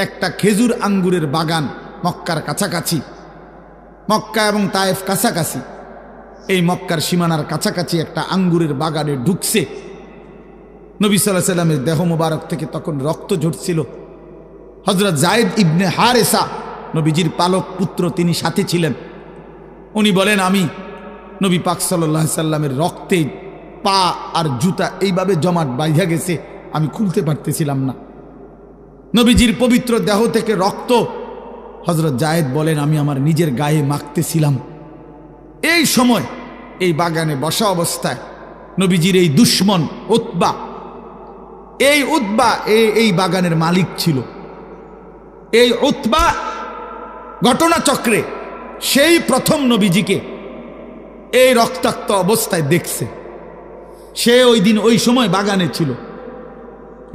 একটা খেজুর আঙ্গুরের বাগান মক্কার কাছাকাছি, মক্কা এবং তায়েফ কাছাকাছি, এই মক্কার সীমানার কাছাকাছি একটা আঙ্গুরের বাগানে ঢুকছে। নবী সাল্লাল্লাহু আলাইহি সাল্লামের দেহ মোবারক থেকে তখন রক্ত ঝরছিল। হযরত যায়েদ ইবনে হারেসা নবীজির পালক পুত্র, তিনি সাথে ছিলেন। উনি বলেন, আমি নবী পাক সাল্লাল্লাহু আলাইহি সাল্লামের রক্তে পা আর জুতা এইভাবে জমাট বাইধা গেছে, আমি খুলতে পারতেছিলাম না। নবীজির পবিত্র দেহ থেকে রক্ত হযরত যায়েদ বলেন, আমি আমার নিজের গায়ে মাখতেছিলাম। এই সময় এই বাগানে বসা অবস্থায় নবীজির এই দুশমন উতবা, এই উতবা এই বাগানের মালিক ছিল। এই উতবা ঘটনাচক্রে সেই প্রথম নবীজিকে এই রক্তাক্ত অবস্থায় দেখছে। সে ওই দিন ওই সময় বাগানে ছিল,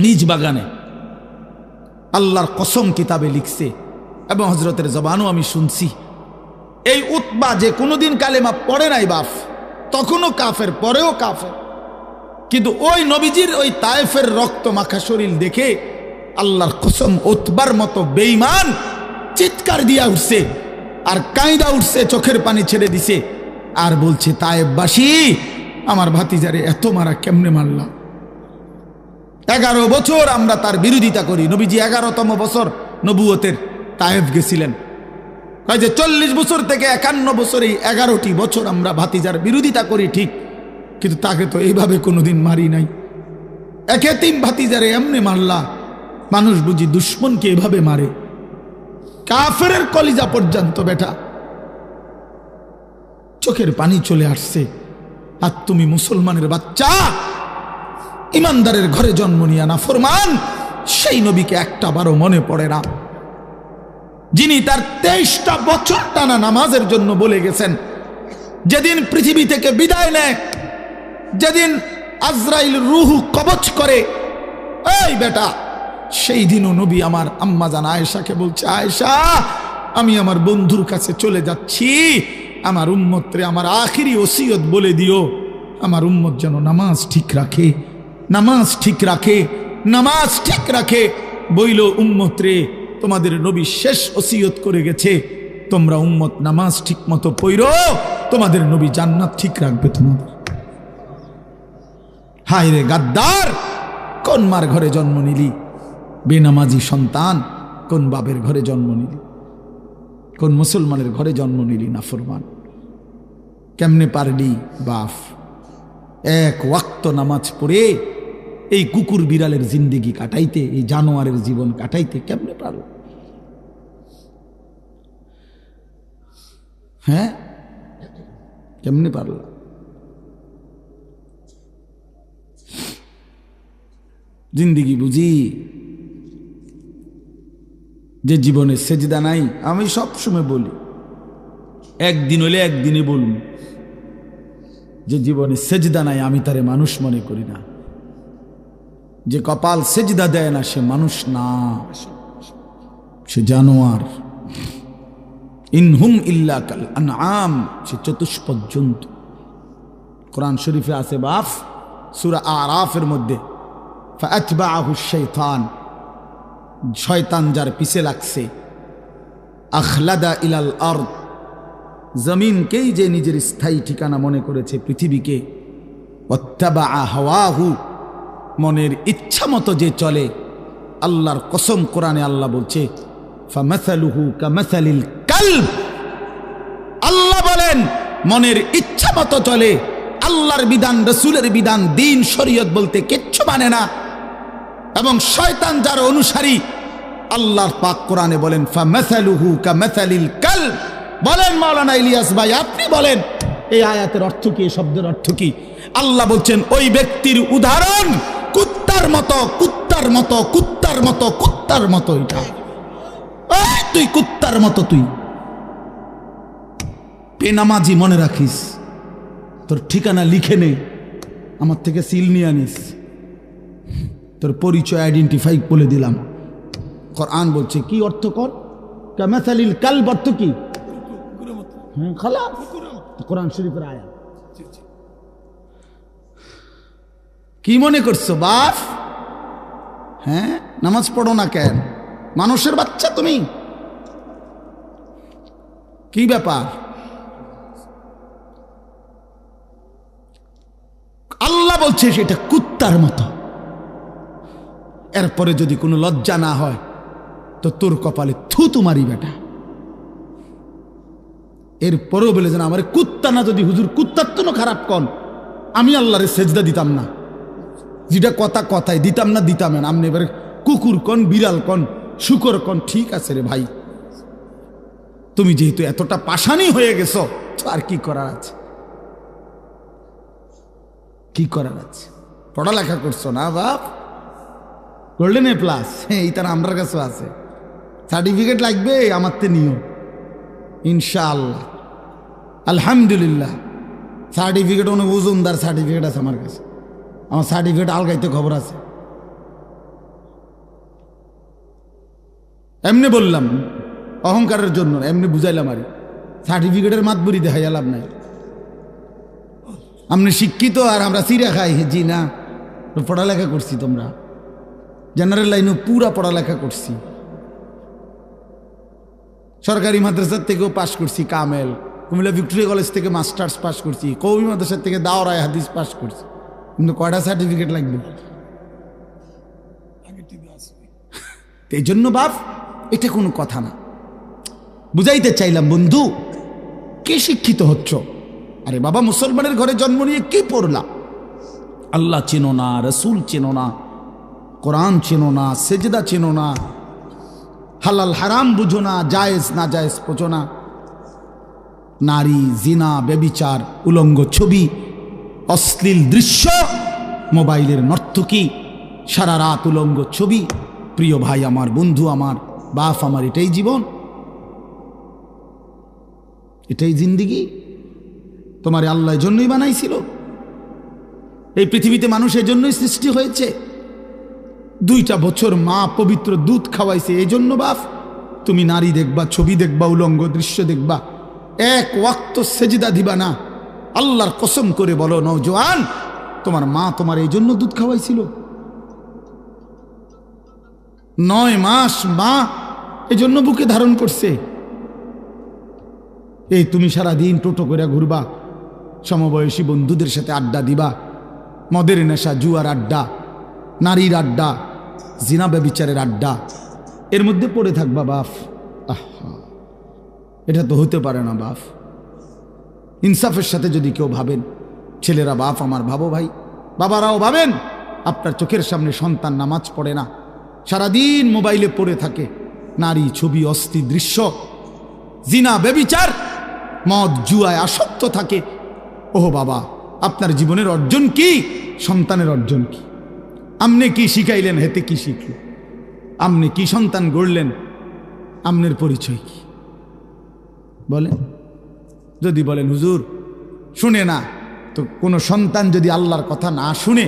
নিজ বাগানে। আল্লাহর কসম কিতাবে লিখছে এবং হযরতের জবানও আমি শুনছি, এই উতবা যে কোনোদিন কালেমা পড়ে নাই বাপ, তখনও কাফের, পরেও কাফের, কিন্তু ওই নবীজির ওই তায়েফের রক্ত মাখা শরীর দেখে আল্লাহর কসম উতবার মতো বেঈমান চিৎকার দিয়া উঠছে আর কাঁইদা উঠছে, চোখের পানি ছেড়ে দিছে আর বলছে, তায়েফবাসী, আমার ভাতিজারে এত মারা কেমনে মারলাম? 11 বছর আমরা তার বিরোধিতা করি। নবীজি 11তম বছর নবুয়তের তায়েফ গেছিলেন। কয় যে 40 বছর থেকে 51 বছর, এই 11টি বছর আমরা ভাতিজার বিরোধিতা করি ঠিক, কিন্তু তাকে তো এইভাবে কোনোদিন মারি নাই। এক এতিম ভাতিজারে এমনি মারলা, মানুষ বুঝি দুশ্মনকে এভাবে মারে? কাফেরের কলিজা পর্যন্ত বেটা চোখের পানি চলে আসছে। আর তুমি মুসলমানের বাচ্চা, ইমানদারের ঘরে জন্ম নিয়া নাফরমান, সেই নবীকে একটা বারও মনে পড়ে না, যিনি তার 23টা বছর টানা নামাজের জন্য বলে গেছেন। যেদিন পৃথিবী থেকে বিদায় নেয়, যেদিন আজরাইল রূহ কবজ করে, এই বেটা, সেই দিনও নবী আমার আম্মা জান আয়েশাকে বলছে, আয়েশা, আমি আমার বন্ধুর কাছে চলে যাচ্ছি, আমার উম্মতরে আমার আখিরি ওসিয়ত বলে দিও, আমার উম্মত যেন নামাজ ঠিক রাখে, নামাজ ঠিক রাখে, নামাজ ঠিক রাখে। বইল, উম্মতরে, তোমাদের নবী শেষ ওসিয়ত করে গেছে, তোমরা উম্মত নামাজ ঠিক মতো পড়ো, তোমাদের নবী জান্নাত ঠিক রাখবে তোমাদের। হায় রে গাদ্দার, কোন মার ঘরে জন্ম নিলি? বেনামাজি সন্তান, কোন বাপের ঘরে জন্ম নিলি? কোন মুসলমানের ঘরে জন্ম নিলি? নাফরমান, কেমনে পারলি বাপ এক ওয়াক্ত নামাজ পড়ে এই কুকুর বিড়ালের জিন্দেগি কাটাইতে, এই জানোয়ারের জীবন কাটাইতে কেমনে পারল? হ্যাঁ, কেমনে পারল? জিন্দেগি বুঝি যে জীবনে সেজদা নাই। আমি সব সময় বলি, একদিন হলে একদিনে বলুন, যে জীবনে সেজদা নাই আমি তারে মানুষ মনে করি না। যে কপাল সেজদা দেয় না সে মানুষ না, সে জানোয়ার। ইনহুম ইল্লা কাল আনআম, সে চতুষ্পদ জন্তু। কোরআন শরীফে আছে বাপ, সূরা আরাফের মধ্যে, ফাআতবাআহু শাইতান, শয়তান যার পিছে লাগছে, আখলাদা ইলাল আরদ, জমিনকেই যে নিজের স্থায়ী ঠিকানা মনে করেছে, পৃথিবীকে, ওয়াত্তাবাআ হাওয়াহু, মনের ইচ্ছা মতো যে চলে। আল্লাহর কসম, কোরআনে আল্লাহ বলছে, ফামাসালুহু কামাসালিল কালব, আল্লাহ বলেন মনের ইচ্ছা মতো চলে, আল্লাহর বিধান, রাসূলের বিধান, দ্বীন, শরীয়ত বলতে কিচ্ছু মানে না। এবং শয়তান যার অনুসারী, আল্লাহর পাক কোরআনে বলেন ফামাসালুহু কামাসালিল কালব। বলেন মাওলানা ইলিয়াস ভাই, আপনি বলেন এই আয়াতের অর্থ কি, এই শব্দের অর্থ কি? আল্লাহ বলছেন ওই ব্যক্তির উদাহরণ কুত্তার মতো, কুত্তার মতো, কুত্তার মতো, কুত্তার মতো। এটা তুই কুত্তার মতো, তুই বেনামাজি, মনে রাখিস, তোর ঠিকানা লিখে নে, আমার থেকে সিল নিয়ে আনিস, তোর পরিচয় আইডেন্টিফাই বলে দিলাম। কোরআন বলছে কি অর্থ কর, কামাসালিল কালব অর্থ কি? খালাস, কোরআন শরীফের আয়াত। কি মনে করছো বাপ? হ্যাঁ, নামাজ পড়ো না কেন? মানুষের বাচ্চা তুমি, কি ব্যাপার? আল্লাহ বলছে সেটা কুত্তার মতো। এরপরে যদি কোনো লজ্জা না হয় তো তোর কপালে থুতু মারি বেটা। এরপরেও বলে যেন আমার কুত্তা না, যদি হুজুর কুত্তার তো খারাপ কন, আমি আল্লাহরে সেজদা দিতাম না। যেটা কথায় দিতাম না, দিতাম না। আপনি এবারে কুকুর কন, বিড়াল কন, শুকর কন, ঠিক আছে রে ভাই, তুমি যেহেতু এতটা পাষাণী হয়ে গেছো, তো আর কি করার আছে? কি করার আছে? পড়ালেখা করছো না বাপ, গোল্ডেন এ প্লাস, এই তার আমার কাছে আছে। সার্টিফিকেট লাগবে আমার তে নিও ইনশাআল্লাহ। আলহামদুলিল্লাহ, সার্টিফিকেট অনেক ওজনদার সার্টিফিকেট আছে আমার কাছে। আমার সার্টিফিকেট আলগাইতে খবর আছে। এমনি বললাম অহংকারের জন্য, এমনি বুঝাইলাম। আর সার্টিফিকেটের মাতবুরি দেখাই লাভ নাই। আপনি শিক্ষিত আর আমরা চিরা খাই। জি না, পড়ালেখা করছি, তোমরা জেনারেল লাইনে পুরা পড়ালেখা করছি। সরকারি মাদ্রাসার থেকেও পাশ করছি, কামেল। কুমিল্লা ভিক্টোরিয়া কলেজ থেকে মাস্টার্স পাশ করছি। কওমি মাদ্রাসার থেকে দাওরায়ে হাদিস পাশ করছি। কিন্তু কয়টা সার্টিফিকেট লাগবে? এই জন্য বাপ, এটা কোনো কথা না। বুঝাইতে চাইলাম বন্ধু, কে শিক্ষিত হচ্ছ? আরে বাবা, মুসলমানের ঘরে জন্ম নিয়ে কি পড়লা? আল্লাহ চেনো না, রসুল চেনো না, কোরআন চেনো না, সেজদা চেনো না, হালাল হারাম বুঝো না, জায়েজ না জায়েজ বোঝো না। নারী, জিনা, ব্যভিচার, উলঙ্গ ছবি, অশ্লীল দৃশ্য, মোবাইলের নর্তকী, সারা রাত উলঙ্গ ছবি। প্রিয় ভাই আমার, বন্ধু আমার, বাপ আমার, এটাই জীবন, এটাই জিন্দিগি? তোমার আল্লাহ এর জন্যই বানাইছিল। এই পৃথিবীতে মানুষ এর জন্যই সৃষ্টি হয়েছে। 2টা বছর মা পবিত্র দুধ খাওয়াইছে এই জন্য বাপ। তুমি নারী দেখবা, ছবি দেখবা, উলঙ্গ দৃশ্য দেখবা, এক ওয়াক্ত সেজদা দিবা না। আল্লাহর কসম করে বলো নওজোয়ান, তোমার মা তোমার এই জন্য দুধ খাওয়াইছিল? 9 মাস মা এই জন্য বুকে ধারণ করছে। এই তুমি সারাদিন টোটো করে ঘুরবা, সমবয়সী বন্ধুদের সাথে আড্ডা দিবা, মদের নেশা, জুয়ার আড্ডা, নারীর আড্ডা, জিনা ব্যভিচারের আড্ডা, এর মধ্যে পড়ে থাকবা বাপ। আহা, এটা তো হতে পারে না বাপ। ইনসাফের সাথে যদি কেউ ভাবেন, ছেলেরা বাপ আমার, ভাবো ভাই, বাবারাও ভাবেন। আপনার চোখের সামনে সন্তান নামাজ পড়ে না, সারাদিন মোবাইলে পড়ে থাকে, নারী, ছবি, অস্থি দৃশ্য, জিনা ব্যভিচার, মদ জুয়ায় আসক্ত থাকে। ওহ বাবা, আপনার জীবনের অর্জন কি? সন্তানের অর্জন কি? আপনি কি শিখাইলেন, হেতে কি শিখল? আপনি কি সন্তান গড়লেন, আপনার পরিচয় কি বলেন? যদি বলেন হুজুর শুনে না, তো কোনো সন্তান যদি আল্লাহর কথা না শুনে,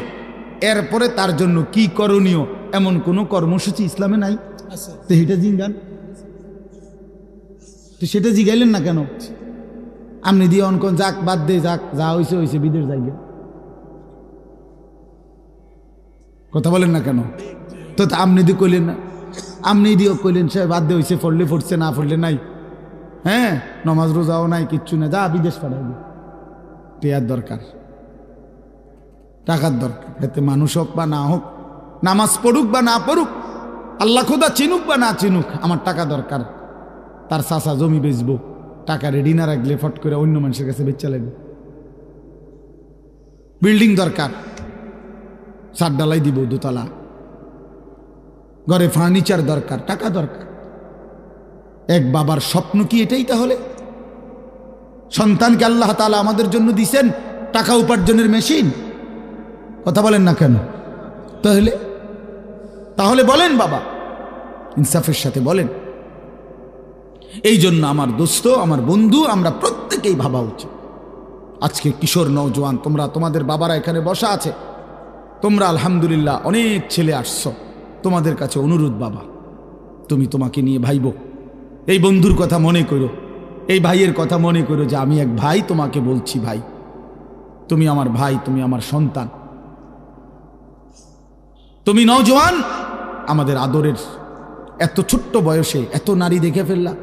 এরপরে তার জন্য কি করণীয়, এমন কোনো কর্মসূচি ইসলামে নাই। তো সেটা জিজ্ঞান, তো সেটা জিগাইলেন না কেন? আপনি দিয়ে অনকন যাক, বাদ দে, যাক, যা হয়েছে হয়েছে, বিদেশ যাইবে, কথা বলেন না কেন? তো আপনি দিয়ে কইলেন না, আপনি দিয়েও কইলেন সে বাদ দে, হয়েছে, পড়লে পড়ছে, না পড়লে নাই। হ্যাঁ, নমাজ রোজাও নাই, কিচ্ছু না, যা বিদেশ পাঠাইবে। টেয়ার দরকার, টাকার দরকার। এতে মানুষ হোক বা না হোক, নামাজ পড়ুক বা না পড়ুক, আল্লাহ খোদা চিনুক বা না চিনুক, আমার টাকা দরকার। তার চাচা জমি বেচবো, টাকা রেডি না রাখলে ফট করে অন্য মানুষের কাছে বেচা লাগবে। বিল্ডিং দরকার, ছাদ ডালাই দিব 2 তলা, ঘরে ফার্নিচার দরকার, টাকা দরকার। এক বাবার স্বপ্ন কি এটাই? তাহলে সন্তানকে আল্লাহ তাআলা আমাদের জন্য দিয়েছেন টাকা উপার্জনের মেশিন, কথা বলেন না কেন? তাহলে বলেন বাবা, ইনসাফের সাথে বলেন। এই জন্য আমার দোস্ত, আমার বন্ধু, আমরা প্রত্যেকেই ভাবা উচিত। আজকে কিশোর নওজোয়ান, তোমরা, তোমাদের বাবারা এখানে বসা আছে, তোমরা আলহামদুলিল্লাহ অনেক ছেলে আসছো। তোমাদের কাছে অনুরোধ বাবা, তুমি তোমাকে নিয়ে ভাইব, এই বন্ধুর কথা মনে করো, এই ভাইয়ের কথা মনে করো যে আমি এক ভাই, তোমাকে বলছি ভাই, তুমি আমার ভাই, তুমি আমার সন্তান, তুমি নওজোয়ান, আমাদের আদরের, এত ছোট্ট বয়সে এত নারী দেখে ফেললা,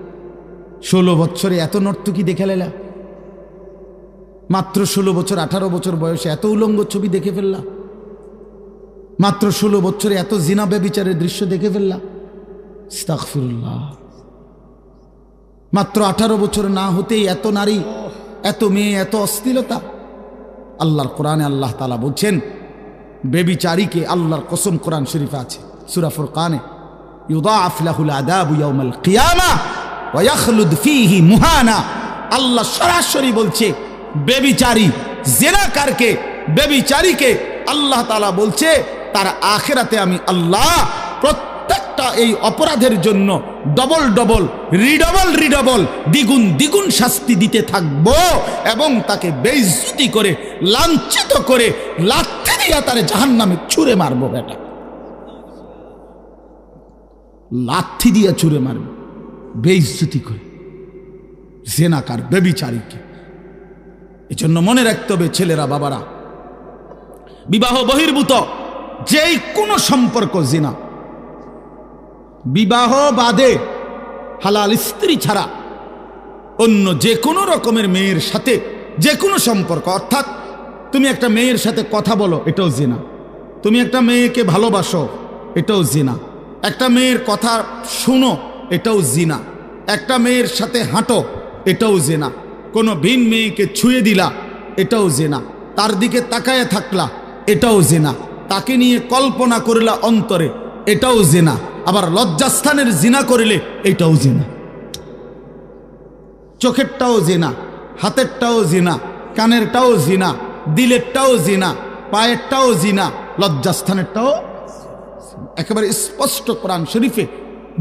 16 বছরে এত নর্তকী দেখে লেলা, মাত্র 16 বছর 18 বছর বয়সে এত উলঙ্গ ছবি দেখে ফেললা, মাত্র 16 বছরে এত জিনা ব্যভিচারের দৃশ্য দেখে ফেললা। আস্তাগফিরুল্লাহ। মাত্র 18 বছর না হতেই এত নারী, এত মেয়ে, এত অশ্লীলতা। আল্লাহর কোরআনে আল্লাহ তাআলা বলছেন বেবিচারীকে, আল্লাহর কসম কোরআন শরীফে আছে সূরা ফুরকানে, ইউদাআফ লাহুল আযাবু ইয়াউমাল কিয়ামা ওয়া ইয়াখলুদ ফীহি মুহানা। আল্লাহ সরাসরি বলছে বেবিচারী, জিনাকারকে, বেবিচারীকে আল্লাহ তাআলা বলছে তার আখিরাতে আমি আল্লাহ প্রত্যেকটা এই অপরাধের জন্য ডবল ডবল, রিডবল, দ্বিগুণ দ্বিগুণ শাস্তি দিতে থাকবো এবং তাকে বেইজ্জতি করে, লাঞ্ছিত করে, লাথি দিয়া তারে জাহান্নামে ছুঁড়ে মারবো। বেটা, লাথি দিয়া ছুঁড়ে মারবো, বেইজ্জতি করে জিনাকার, বেবিচারীকে। এই জন্য মনে রাখতে হবে ছেলেরা, বাবারা, বিবাহ বহির্ভূত যেই কোনো সম্পর্ক জিনা, বিবাহ বাদে হালাল স্ত্রী ছাড়া অন্য যে কোনো রকমের মেয়ের সাথে যে কোনো সম্পর্ক, অর্থাৎ তুমি একটা মেয়ের সাথে কথা বলো, এটাও জিনা। তুমি একটা মেয়েকে ভালোবাসো, এটাও জিনা। একটা মেয়ের কথা শুনো, এটাও জিনা। একটা মেয়ের সাথে হাঁটো, এটাও জিনা। কোনো ভিন মেয়েকে ছুঁয়ে দিলা, এটাও জিনা। তার দিকে তাকায় থাকলা, এটাও জিনা। তাকে নিয়ে কল্পনা করলা অন্তরে, এটাও জিনা। আবার লজ্জাস্থানের জিনা করিলে এটাও জিনা। চোখেরটাও জিনা, হাতেরটাও জিনা, কানেরটাও জিনা, দিলেরটাও জিনা, পায়েরটাও জিনা, লজ্জাস্থানেরটাও। একেবারে স্পষ্ট কোরআন শরীফে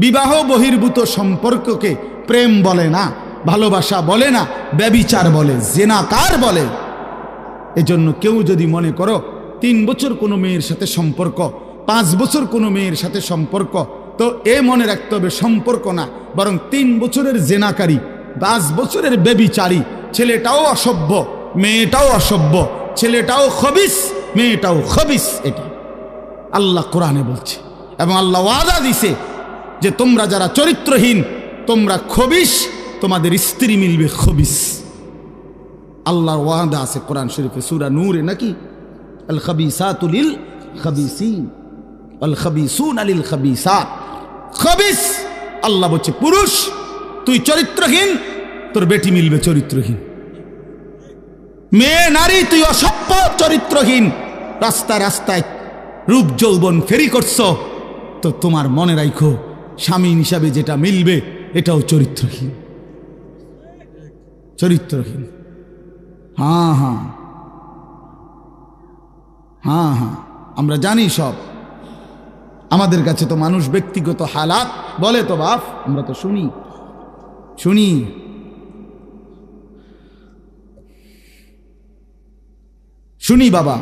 বিবাহ বহির্ভূত সম্পর্ককে প্রেম বলে না, ভালোবাসা বলে না, ব্যভিচার বলে, জিনাকার বলে। এজন্য কেউ যদি মনে করো 3 বছর কোনো মেয়ের সাথে সম্পর্ক, 5 বছর কোনো মেয়ের সাথে সম্পর্ক, তো এ মনে রাখতে হবে সম্পর্ক না, বরং 3 বছরের জিনাকারী, 5 বছরের ব্যভিচারী। ছেলেটাও অসভ্য, মেয়েটাও অসভ্য, ছেলেটাও খবিস, মেয়েটাও খবিস। এটা আল্লাহ কোরআনে বলছে এবং আল্লাহ ওয়াদা দিছে যে তোমরা যারা চরিত্রহীন, তোমরা খবিস, তোমাদের স্ত্রী মিলবে খবিস। আল্লাহর ওয়াদা আছে কোরআন শরীফে সূরা নূরে, নাকি আল খাবিসাতু লিল খাবিসিন ওয়াল খাবিসুনা লিল খাবিসাত। খবিস আল্লাহ বলছে পুরুষ তুই চরিত্রহীন, তোর বেটি মিলবে চরিত্রহীন। মেয়ে নারী তুই অসভ্য, চরিত্রহীন, রাস্তায় রাস্তায় রূপ যৌবন ফেরি করছ, তো তোমার মনে রাখো স্বামী হিসাবে যেটা মিলবে এটাও চরিত্রহীন, চরিত্রহীন। হ্যাঁ হ্যাঁ হ্যাঁ হ্যাঁ, আমরা জানি সব। আমাদের কাছে তো মানুষ ব্যক্তিগত হালাত বলে, তো বাপ আমরা তো শুনি শুনি। শুনি বাবা,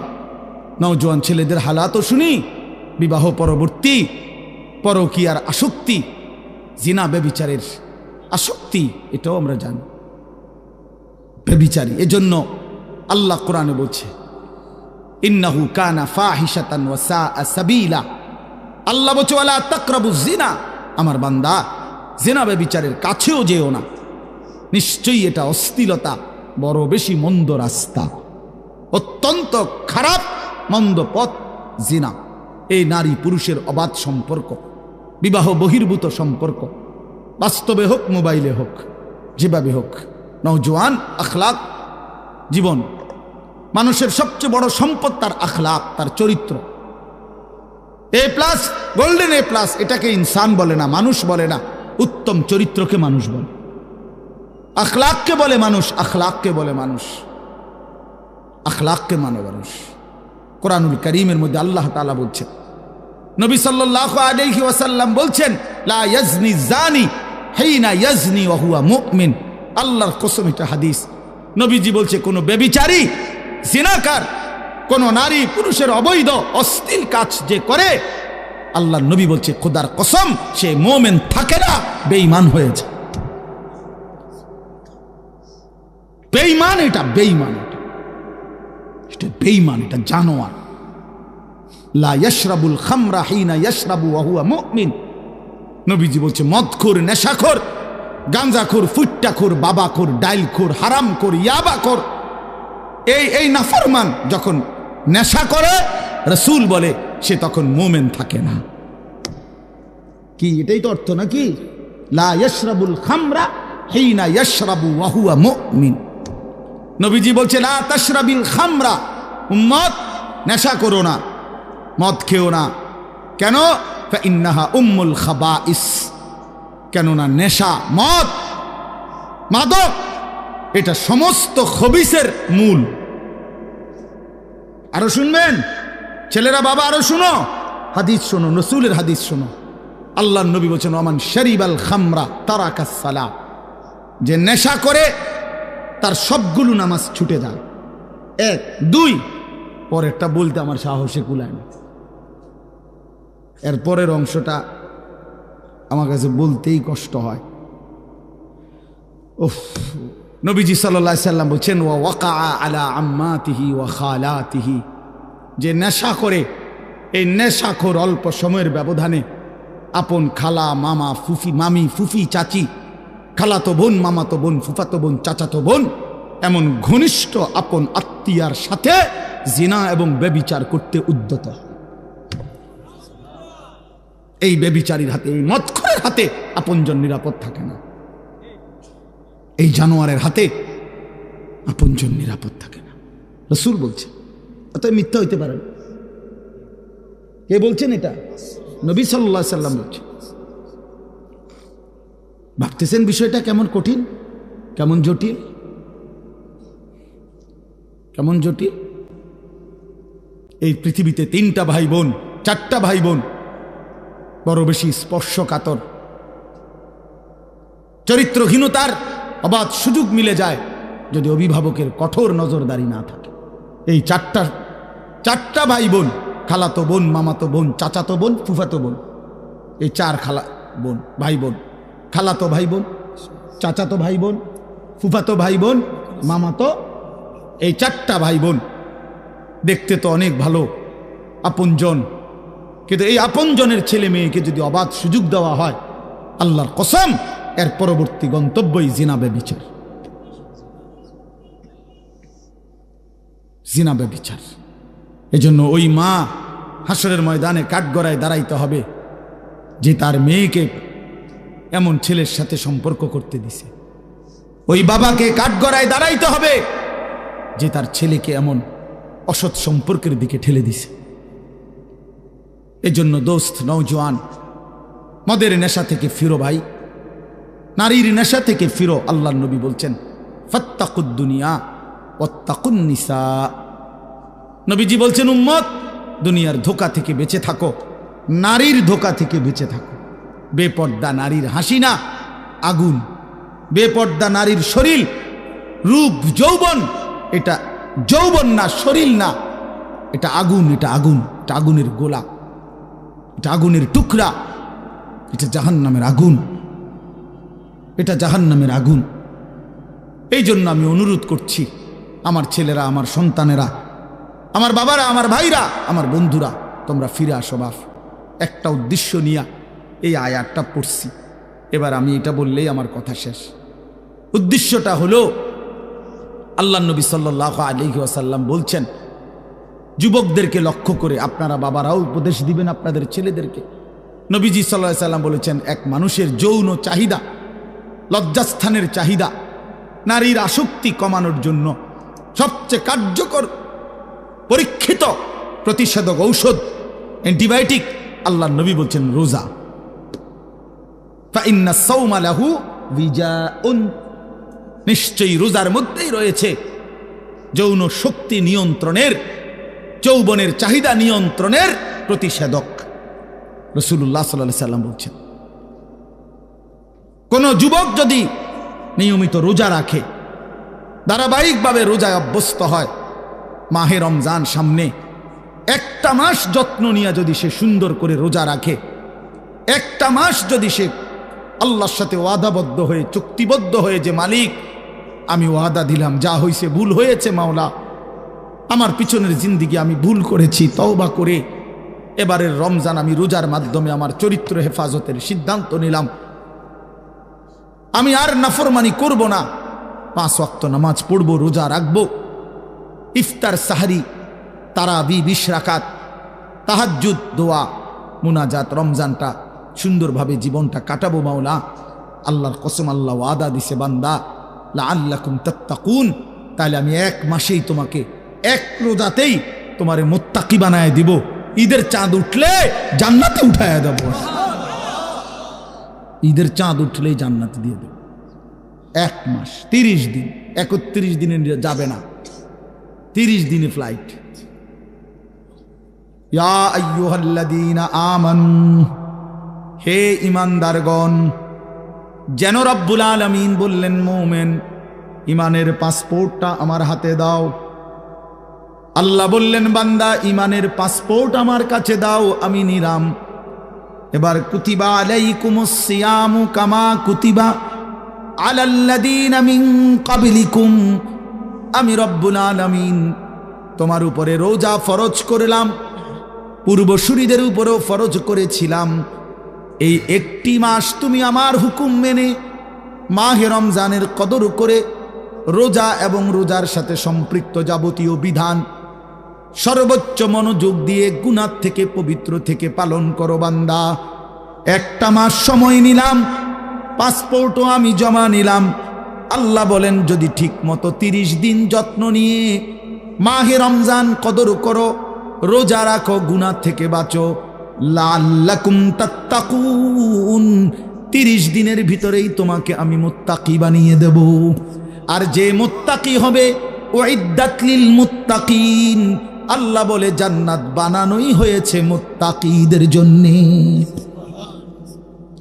নওজোয়ান ছেলেদের হালাতও শুনি, বিবাহ পরবর্তী পরকীয়ার আসক্তি, জিনা ব্যভিচারের আসক্তি, এটাও আমরা জানি। ব্যভিচারী, এজন্য আল্লাহ কোরআনে বলছে ইন্নাহু কানা ফাহিশাতান ওয়া সাআ সাবিলা। আল্লাহ বলছে ওয়ালা তাকরাবুজ জিনা, আমার বান্দা জিনা ব্যভিচারের কাছেও যেও না, নিশ্চয়ই এটা অশ্লীলতা, বড় বেশি মন্দ রাস্তা, অত্যন্ত খারাপ মন্দ পথ জিনা। এই নারী পুরুষের অবাধ সম্পর্ক, বিবাহ বহির্ভূত সম্পর্ক, বাস্তবে হোক মোবাইলে হোক, যেভাবে হোক, নওজোয়ান আখলাক জীবন। মানুষের সবচেয়ে বড় সম্পদ তার আখলাক, তার চরিত্র। A+, গোল্ডেন A+, এটাকে ইনসান বলে না, মানুষ বলে না, উত্তম চরিত্রকে মানুষ বলে। আখলাককে বলে মানুষ, আখলাককে বলে মানুষ, আখলাককে মানে মানুষ। কোরআনুল কারীমের মধ্যে আল্লাহ তাআলা বলছেন, নবী সাল্লাল্লাহু আলাইহি ওয়াসাল্লাম বলছেন লা ইয়াজনি জানি হিনা ইয়াজনি ওয়া হুয়া মুমিন। আল্লাহর কসম, এটা হাদিস। নবীজি বলছে কোন ব্যভিচারী, জিনাকার, কোন নারী পুরুষের অবৈধ অশ্লীল কাজ যে করে, আল্লাহর নবী বলছে খোদার কসম সে মুমিন থাকে না, বেঈমান হয়েছে। বেঈমান, এটা বেঈমান, এটা বেঈমান, এটা জানোয়ার। লা ইয়াশরাবুল খামরা হিনা ইয়াশরাবু ওয়া হুয়া মুমিন। নবীজি বলছে মদখোর, নেশাখোর, গাঁজাখোর, ফুট্টাখোর, বাবাখোর, ডাইলখোর, হারামখোর, ইয়াবাখোর, এই নাফরমান যখন নেশা করে, রাসূল বলে সে তখন মোমেন থাকে না। কি এটাই তো অর্থ নাকি? লা ইয়াশরাবুল খামরা হিনা ইয়াশরাবু ওয়া হুয়া মুমিন। নবীজি বলছে লা তাশরাবিল খামরা, উম্মত নেশা করো না, মদ খেও না। কেন? ফাইন্নাহা উম্মুল খাবাইস, কেননা নেশা, মদ, মাদক এটা সমস্ত খবিসের মূল। আরো শুনবেন ছেলেরা, বাবা আরো শুনো, হাদিস শোনো, রাসূলের হাদিস শোনো। আল্লাহর নবী বলেছেন ওমান শারিবাল খামরা তারাকাস সালাহ, যে নেশা করে তার সবগুলো নামাজ ছুটে যায়। 1 2 পরেরটা বলতে আমার সাহসে কুলায় না, এর পরের অংশটা আমার কাছে বলতেই কষ্ট হয়। উফ, নবীজি সাল্লাল্লাহু আলাইহি সাল্লাম বলেন ওয়া ওয়াকা আলা আম্মাতিহি ওয়া খালাতিহি, যে নেশা করে, এই নেশাখোর অল্প সময়ের ব্যবধানে আপন খালা, মামা, ফুফি, মামি, ফুফি, চাচি, খালাতো বোন, মামাতো বোন, ফুফাতো বোন, চাচাতো বোন, এমন ঘনিষ্ঠ আপন আত্মীয়ার সাথে জিনা এবং ব্যভিচার করতে উদ্যত। এই ব্যভিচারীর হাতে, এই মদখোরের হাতে আপনজন নিরাপদ থাকে না, এই জানোয়ারের হাতে আপনজন নিরাপদ থাকে না। রাসূল বলছে, অত মিথ্যা হইতে পারে না। কে বলছেন এটা? নবী সাল্লাল্লাহু আলাইহি সাল্লাম বলছে। ভাবতেছেন বিষয়টা কেমন কঠিন, কেমন জটিল, কেমন জটিল। এই পৃথিবীতে 3টা ভাই বোন, 4টা ভাই বোন বড় বেশি স্পর্শকাতর, চরিত্রহীনতার অবাধ সুযোগ মিলে যায় যদি অভিভাবকের কঠোর নজরদারি না থাকে। এই 4টা ভাই বোন, খালাতো বোন, মামাতো বোন, চাচাতো বোন, ফুফাতো বোন, এই 4 খালা বোন, ভাই বোন, খালাতো ভাই বোন, চাচাতো ভাই বোন, ফুফাতো ভাই বোন, মামাতো, এই 4টা ভাই বোন দেখতে তো অনেক ভালো, আপনজন, কিন্তু এই আপনজনের ছেলে মেয়েকে যদি অবাধ সুযোগ দেওয়া হয়, আল্লাহর কসম এর পরবর্তী গন্তব্যই জিনা ব্যভিচার। জিনা ব্যভিচার। এজন্য ওই মা হাসরের ময়দানে কাঠগড়ায় দাঁড়াইতে হবে যে তার মেয়েকে এমন ছেলের সাথে সম্পর্ক করতে দিছে। ওই বাবাকে কাঠগড়ায় দাঁড়াইতে হবে যে তার ছেলেকে এমন অসৎ সম্পর্কের দিকে ঠেলে দিছে। এজন্য দোস্ত, নওজোয়ান, মদের নেশা থেকে ফিরো ভাই, নারীর নেশা থেকে ফিরো। আল্লাহর নবী বলছেন ফাত্তাকুদ দুনিয়া ওয়াত্তাকুন নিসা। নবীজি বলছেন উম্মত, দুনিয়ার ধোঁকা থেকে বেঁচে থাকো, নারীর ধোঁকা থেকে বেঁচে থাকো। বেপর্দা নারীর হাসি না, আগুন। বেপর্দা নারীর শরীর, রূপ, যৌবন, এটা যৌবন না, শরীর না, এটা আগুন, এটা আগুন, এটা আগুনের গোলা, এটা আগুনের টুকরা, এটা জাহান্নামের আগুন, এটা জাহান্নামের আগুন। এই জন্য আমি অনুরোধ করছি, আমার ছেলেরা, আমার সন্তানেরা, আমার বাবারা, আমার ভাইরা, আমার বন্ধুরা, তোমরা ফিরে আসো বাপ। একটা উদ্দেশ্য নিয়ে এই আয়াতটা পড়ছি, এবার আমি এটা বললেই আমার কথা শেষ। উদ্দেশ্যটা হলো, আল্লাহ নবী সাল্লাল্লাহু আলাইহি ওয়াসাল্লাম বলছেন যুবকদেরকে লক্ষ্য করে, আপনারা বাবারাও উপদেশ দিবেন আপনাদের ছেলেদেরকে। নবীজি সাল্লাল্লাহু আলাইহি ওয়াসাল্লাম বলেছেন, এক মানুষের যৌন চাহিদা, লজ্জাস্থানের চাহিদা, নারীর আসক্তি কমানোর জন্য সবচেয়ে কার্যকর পরীক্ষিত প্রতিষেধক ঔষধ, অ্যান্টিবায়োটিক, আল্লাহ নবী বলছেন রোজা। ফাইন্না সাওমা লাহু বিজাউন, নিশ্চয়ই রোজার মধ্যেই রয়েছে যৌন শক্তি নিয়ন্ত্রণের, যৌবনের চাহিদা নিয়ন্ত্রণের প্রতিষেধক। রাসূলুল্লাহ সাল্লাল্লাহু আলাইহি সাল্লাম বলছেন, কোন যুবক যদি নিয়মিত রোজা রাখে, ধারাবাহিকভাবে রোজায় অভ্যস্ত হয়, মাহে রমজান সামনে, একটা মাস যত্ন নিয়ে যদি সে সুন্দর করে রোজা রাখে, একটা মাস যদি সে আল্লাহর সাথে ওয়াদাবদ্ধ হয়ে, চুক্তিবদ্ধ হয়ে, যে মালিক আমি ওয়াদা দিলাম, যা হয়েছে ভুল হয়েছে মাওলা, আমার পিছনের জিন্দিগি আমি ভুল করেছি, তওবা করে এবারের রমজান আমি রোজার মাধ্যমে আমার চরিত্র হেফাজতের সিদ্ধান্ত নিলাম। আমি আর নাফরমানি করব না, 5 ওয়াক্ত নামাজ পড়ব, রোজা রাখব, ইফতার সাহারি তারাবি 20 রাকাত, তাহাজ্জুদ দোয়া মুনাজাত, রমজানটা সুন্দরভাবে জীবনটা কাটাবো মাওলা। আল্লাহর কসম, আল্লাহ ওয়াদা দিছে বান্দা লাআল্লাকুম তাত্তাকুন, তাহলে আমি 1 মাসেই তোমাকে 1 রোজাতেই তোমারে মুত্তাকি বানায় দিব। ঈদের চাঁদ উঠলে জান্নাতে উঠায় দেব, ঈদের চাঁদ উঠলেই জান্নাতে দিয়ে দেব। 1 মাস 30 দিন, 31 দিনে যাবে না, 30 দিনে ফ্লাইট। ইয়া আইয়ুহাল্লাযীনা আমানু, হে ঈমানদারগণ, যেন রব্বুল আলামিন বললেন মুমিন ঈমানের পাসপোর্টটা আমার হাতে দাও। আল্লাহ বললেন বান্দা ঈমানের পাসপোর্ট আমার কাছে দাও, আমি নিলাম। এবার কুতিবা আলাইকুমুস সিয়ামু কামা কুতিবা আলাল্লাযীনা মিন ক্বাবলিকুম, আমি রব্বুল আলামিন তোমার উপরে রোজা ফরজ করলাম, পূর্বসূরীদের উপরেও ফরজ করেছিলাম। এই 1টি মাস তুমি আমার হুকুম মেনে মাহে রমজানের কদর করে রোজা এবং রোজার সাথে সম্পৃক্ত যাবতীয় বিধান সর্বোচ্চ মনোযোগ দিয়ে গুনাহ থেকে পবিত্র থেকে পালন করো বান্দা। 1টা মাস সময় নিলাম, পাসপোর্টও আমি জমা নিলাম। আল্লাহ বলেন যদি ঠিক মতো 30 দিন যত্ন নিয়ে মাহে রমজান কদর করো, রোজা রাখো, গুনাহ থেকে বাঁচো, লাআল্লাকুম তাত্তাকুন, 30 দিনের ভিতরেই তোমাকে আমি মুত্তাকি বানিয়ে দেব। আর যে মুত্তাকি হবে উইদ্দাত লিল মুত্তাকিন, আল্লাহ বলে জান্নাত বানানোই হয়েছে মুত্তাকিদের জন্য।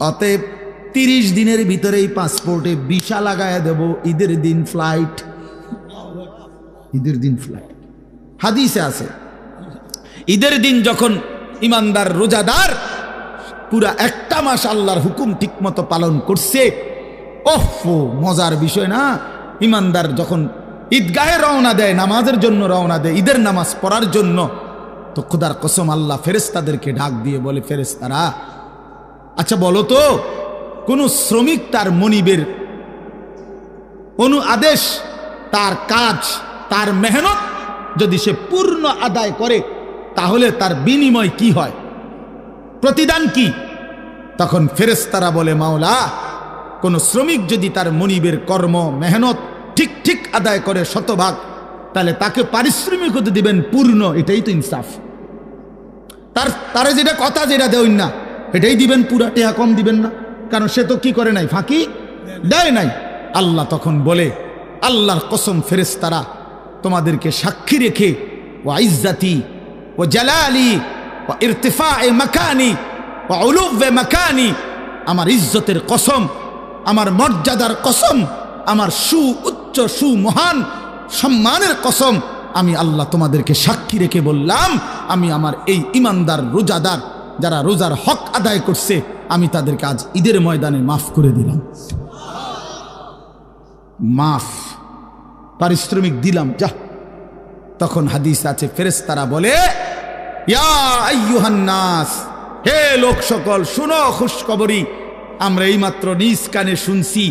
অতএব 30 দিনের ভিতরেই পাসপোর্টে ভিসা লাগায় দেব, ঈদের দিন ফ্লাইট, ঈদের দিন ফ্লাইট। হাদিসে আছে ঈদের দিন যখন ইমানদার রোজাদার পুরা 1টা মাস আল্লাহর হুকুম ঠিকমতো পালন করছে, ওহো মজার বিষয় না। ইমানদার যখন ঈদগাহে রওনা দেয়, নামাজের জন্য রওনা দেয়, ঈদের নামাজ পড়ার জন্য, তো খোদার কসম আল্লাহ ফেরেশতাদেরকে ডাক দিয়ে বলে, ফেরেশতারা আচ্ছা বলো তো, কোন শ্রমিক তার মনিবের আদেশ, তার কাজ, তার মেহনত যদি সে পূর্ণ আদায় করে তাহলে তার বিনিময় কি হয়, প্রতিদান কি? তখন ফেরেশতারা বলে, মাওলা কোন শ্রমিক যদি তার মনিবের কর্ম মেহনত ঠিক ঠিক আদায় করে 100 তাহলে তাকে পারিশ্রমিক হতে দিবেন পূর্ণ, এটাই তো ইনসাফ। তারে যেটা কথা যেটা দেবেন না এটাই দিবেন, পুরা টেহা কম দিবেন না, কারণ সে তো কি করে নাই, ফাঁকি দেয় নাই। আল্লাহ তখন বলে, আল্লাহর কসম ফেরেশতারা তোমাদেরকে সাক্ষী রেখে, ওয়া ইজ্জাতি ওয়া জালালি ওয়া ইরতিফায়ে মাকানি ওয়া উলুবে মাকানি, আমার ইজ্জতের কসম, আমার মর্যাদার কসম, আমার উচ্চ মহান সম্মানের কসম, আমি আল্লাহ তোমাদেরকে সাক্ষী রেখে বললাম, আমি আমার এই ইমানদার রোজাদার যারা রোজার হক আদায় করছে, আমি তাদেরকে আজ ঈদের ময়দানে মাফ করে দিলাম। মাফ, পারিশ্রমিক দিলাম, যা। তখন হাদিস আছে ফেরেশতারা বলে, ইয়া আইয়ুহান নাস, হে লোক সকল শুনো খুশখবরি, আমরা এইমাত্র নিজ কানে শুনছি,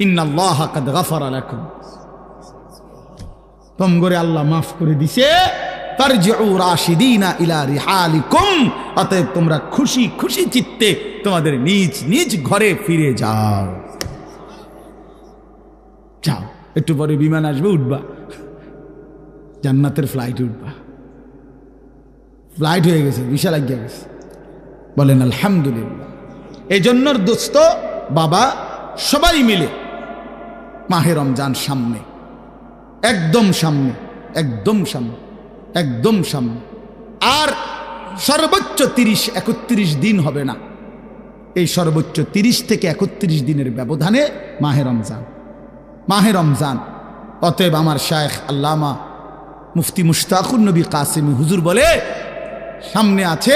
ইন্নাল্লাহা কাদ গাফারা লাকুম, তোমগরে আল্লাহ মাফ করে দিছে, তারজিউ রাশিদিনা ইলা রিহালিকুম, অতএব তোমরা খুশি খুশি চিত্তে তোমাদের নিজ নিজ ঘরে ফিরে যাও। যাও, একটু পরে বিমান আসবে, উঠবা, জান্নাতের ফ্লাইট উঠবা। ফ্লাইট হয়ে গেছে, ভিসা লাগিয়ে গেছে, বলেন আলহামদুলিল্লাহ। এই জন্য দোস্ত বাবা সবাই মিলে মাহে রমজান সামনে, একদম সামনে, একদম সামনে, একদম সামনে। আর সর্বোচ্চ 30-31 দিন হবে না, এই সর্বোচ্চ 30 থেকে 31 দিনের ব্যবধানে মাহে রমজান, মাহে রমজান। অতএব আমার শায়েখ আল্লামা মুফতি মুশতাকুর নবী কাসেমি হুজুর বলে, সামনে আছে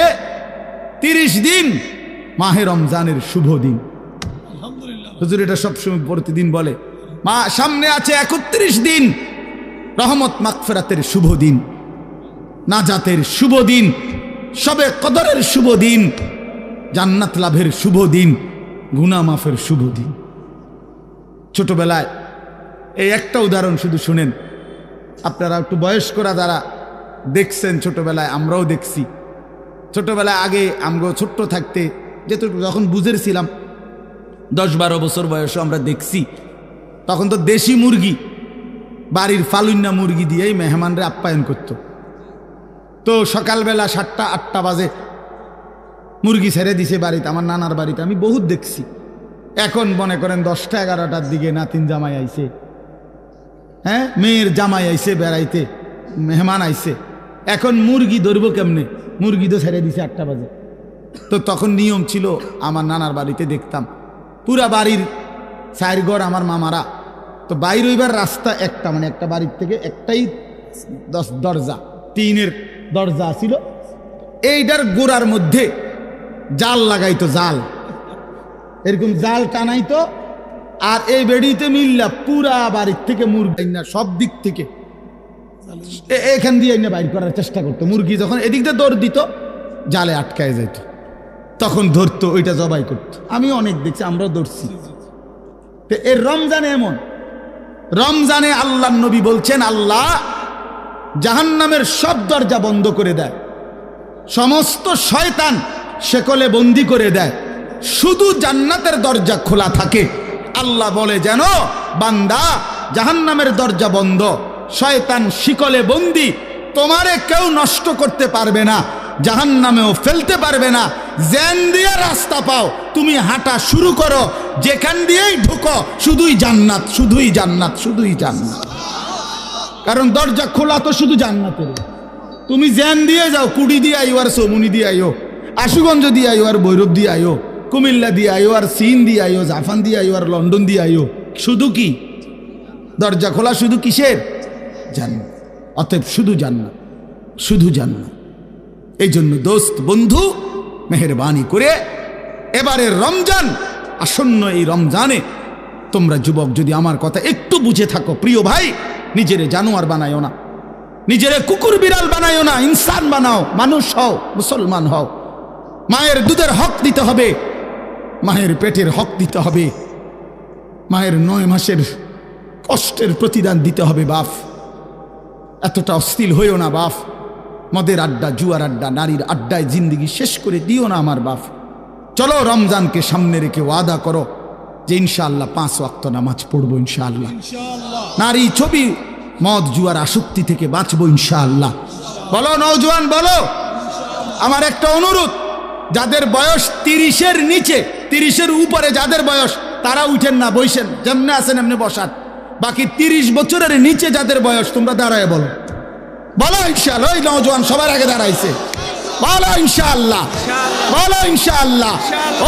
30 দিন মাহে রমজানের শুভ দিন। হুজুর এটা সবসময় প্রতিদিন বলে, সামনে আছে 31 দিন রহমত মাগফিরাতের শুভ দিন, নাজাতের শুভ দিন, শবে কদরের শুভ দিন, জান্নাত লাভের শুভ দিন, গুনাহ মাফের শুভ দিন। ছোটবেলায় এই একটা উদাহরণ শুধু শুনেন, আপনারা একটু বয়স্করা যারা দেখছেন, ছোটবেলায় আমরাও দেখছি। ছোটবেলায় আগে আমগো ছোট্ট থাকতে যেটুকু যখন বুঝেছিলাম 10-12 বছর বয়সে আমরা দেখছি, তখন তো দেশি মুরগি, বাড়ির ফালুন্না মুরগি দিয়েই মেহমানরে আপ্যায়ন করত। তো সকালবেলা 7টা-8টা বাজে মুরগি ছেড়ে দিছে বাড়িতে, আমার নানার বাড়িতে আমি বহুত দেখছি। এখন মনে করেন 10টা-11টার দিকে নাতিন জামাই আইছে, হ্যাঁ মেয়ের জামাই আইছে বেড়াইতে, মেহমান আইছে, এখন মুরগি ধরবো কেমনে? মুরগি তো ছেড়ে দিছে 8টা বাজে। তো তখন নিয়ম ছিল, আমার নানার বাড়িতে দেখতাম পুরা বাড়ির 4 ঘর আমার মামারা, তো বাইর হইবার রাস্তা একটা, মানে একটা বাড়ির থেকে একটাই দরজা, টিনের দরজা ছিল, এইটার গোড়ার মধ্যে জাল লাগাইতো, জাল এরকম জাল টানাইতো, আর এই বেড়িতে মিল্লা পুরা বাড়ির থেকে মুরগি না সব দিক থেকে এখান দিয়ে বাইর করার চেষ্টা করতো। মুরগি যখন এদিক দিয়ে দৌড় দিত, জালে আটকায় যেত, তখন ধরতো, ওইটা জবাই করতো। আমি অনেক দেখছি, আমরা দৌড়ছি। এর রমজানে এমন, রমজানে আল্লাহ নবী বলছেন আল্লাহ জাহান্নামের সব দরজা বন্ধ করে দেয়, সমস্ত শয়তান শেকলে বন্দি করে দেয়, শুধু জান্নাতের দরজা খোলা থাকে। আল্লাহ বলে, যেন বান্দা জাহান্নামের দরজা বন্ধ, শয়তান শিকলে বন্দি, তোমারে কেউ নষ্ট করতে পারবে না, জাহান্নামেও ফেলতে পারবে না। জ্ঞান দিয়ে রাস্তা পাও, তুমি হাঁটা শুরু করো, যেখান দিয়েই ঢুকো শুধুই জান্নাত, শুধুই জান্নাত, শুধুই জান্নাত। কারণ দরজা খোলা তো শুধু জান্নাতের। তুমি জ্ঞান দিয়ে যাও, কুড়ি দিয়ে আইও, আর চৌমুনি দিয়ে আইও, আশুগঞ্জ দিয়ে আইও, আর ভৈরব দিয়ে আইও, কুমিল্লা দিয়ে আইও, আর চীন দিয়ে আইও, জাপান দিয়ে আইও, আর লন্ডন দিয়ে আইও, শুধু কি দরজা খোলা? শুধু কিসের? জান্নাত। অতএব শুধু জান্নাত, শুধু জান্নাত। এই জন্য দোস্ত বন্ধু, মেহেরবানি করে এবারের রমজান আসন্ন, এই রমজানে তোমরা যুবক যদি আমার কথা একটু বুঝে থাকো, প্রিয় ভাই, নিজেরে জানোয়ার বানায়ও না, নিজেরে কুকুর বিড়াল বানায়ও না, ইনসান বানাও, মানুষ হও, মুসলমান হও। মায়ের দুধের হক দিতে হবে, মায়ের পেটের হক দিতে হবে, মায়ের 9 মাসের কষ্টের প্রতিদান দিতে হবে। বাপ এতটা অস্থির হইও না বাপ, মদের আড্ডা, জুয়ার আড্ডা, নারীর আড্ডায় জিন্দিগি শেষ করে দিও না আমার বাপ। চলো রমজানকে সামনে রেখে ওয়াদা করো যে ইনশাআল্লাহ 5 ওয়াক্ত নামাজ পড়বো ইনশাআল্লাহ, নারী ছবি মদ জুয়ার আসক্তি থেকে বাঁচবো ইনশাআল্লাহ। বলো নওজোয়ান, বলো। আমার একটা অনুরোধ, যাদের বয়স 30-এর নিচে, 30-এর উপরে যাদের বয়স, তারা উঠেন না, বসেন, যেমনে আছেন এমনি বসান। বাকি 30 বছরের নিচে যাদের বয়স, তোমরা দাঁড়ায় বলো, বলো ইনশাআল্লাহ। ওই নওজোয়ান সবার আগে দাঁড়াইছে, বলো ইনশাআল্লাহ, বলো ইনশাআল্লাহ।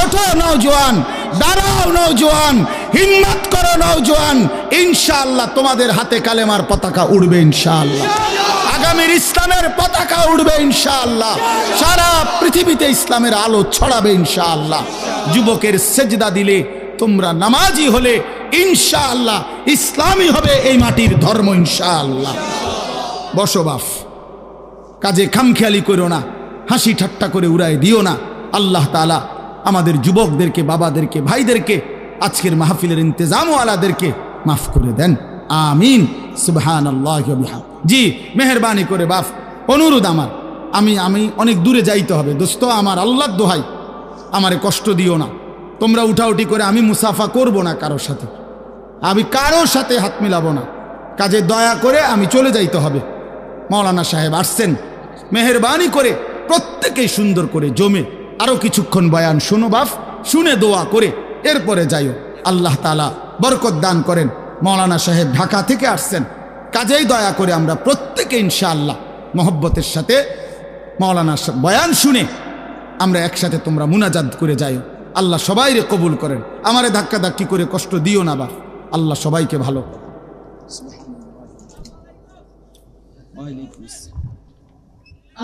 ওঠো নওজোয়ান, দাঁড়াও নওজোয়ান, হিম্মত করো নওজোয়ান, ইনশাআল্লাহ তোমাদের হাতে কালেমার পতাকা উড়বে ইনশাআল্লাহ, আগামীর ইসলামের পতাকা উড়বে ইনশাআল্লাহ, সারা পৃথিবীতে ইসলামের আলো ছড়াবে ইনশাআল্লাহ। যুবকের সেজদা দিলে তোমরা নামাজি হলে ইনশাআল্লাহ ইসলামী হবে এই মাটির ধর্ম ইনশাআল্লাহ। বসো বাপ, কাজে খামখেয়ালি করো না, হাসি ঠাট্টা করে উড়াই দিও না। আল্লাহ তাআলা আমাদের যুবকদেরকে, বাবাদেরকে, ভাইদেরকে, আজকের মাহফিলের ইন্তেজামওয়ালাদেরকে মাফ করে দেন, আমিন। সুবহানাল্লাহি ওয়া বিহামদিহি। জি মেহেরবানি করে বাপ, অনুরোধ আমার, আমি অনেক দূরে যাইতে হবে দোস্ত, আমার আল্লাহর দোহাই, আমারে কষ্ট দিও না। তোমরা উঠাউঠি করে আমি মুসাফা করব না কারোর সাথে, আমি কারোর সাথে হাত মিলাবো না, কাজে দয়া করে আমি চলে যাইতে হবে। মাওলানা সাহেব আসছেন, মেহেরবানি করে প্রত্যেকেই সুন্দর করে জমে আরো কিছুক্ষণ বয়ান শোনো বাপ, শুনে দোয়া করে এরপরে যাইও। আল্লাহ তাআলা বরকত দান করেন। মাওলানা সাহেব ঢাকা থেকে আসছেন, কাজেই দয়া করে আমরা প্রত্যেকে ইনশাআল্লাহ মহব্বতের সাথে মাওলানা বয়ান শুনে আমরা একসাথে তোমরা মুনাজাত করে যাইও। আল্লাহ সবাইরে কবুল করেন, আমারে ধাক্কা ধাক্কি করে কষ্ট দিও না বাপ, আল্লাহ সবাইকে ভালো।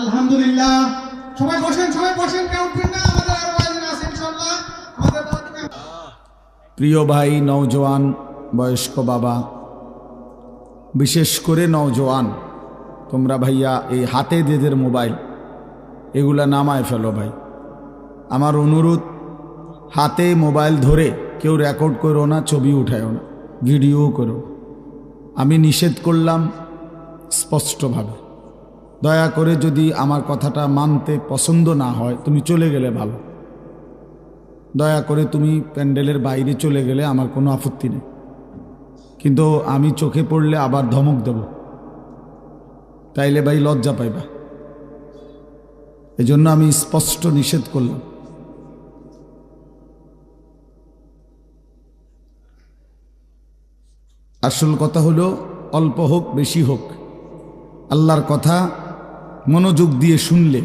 আলহামদুলিল্লাহ, সবাই বসেন, সবাই বসেন, কেউ উঠবেন না, আমাদের আরো আয়োজন আছে ইনশাআল্লাহ। প্রিয় ভাই, নওজোয়ান, বয়স্ক বাবা, বিশেষ করে নওজোয়ান, তোমরা ভাইয়া এই হাতে যেদের মোবাইল, এগুলা নামায় ফেলো ভাই। আমার অনুরোধ, হাতে মোবাইল ধরে কেউ রেকর্ড করো না, ছবি উঠায়ও না, ভিডিও করো। আমি নিষেধ করলাম স্পষ্টভাবে। দয়া করে যদি আমার কথাটা মানতে পছন্দ না হয় তুমি চলে গেলে ভালো। দয়া করে তুমি প্যান্ডেলের বাইরে চলে গেলে আমার কোনো আপত্তি নেই, কিন্তু আমি চোখে পড়লে আবার ধমক দেব, তাইলে ভাই লজ্জা পাইবা। এজন্য আমি স্পষ্ট নিষেধ করলাম। আসল কথা হলো, অল্প হোক বেশি হোক, আল্লাহর কথা মনোযোগ দিয়ে শুনলে,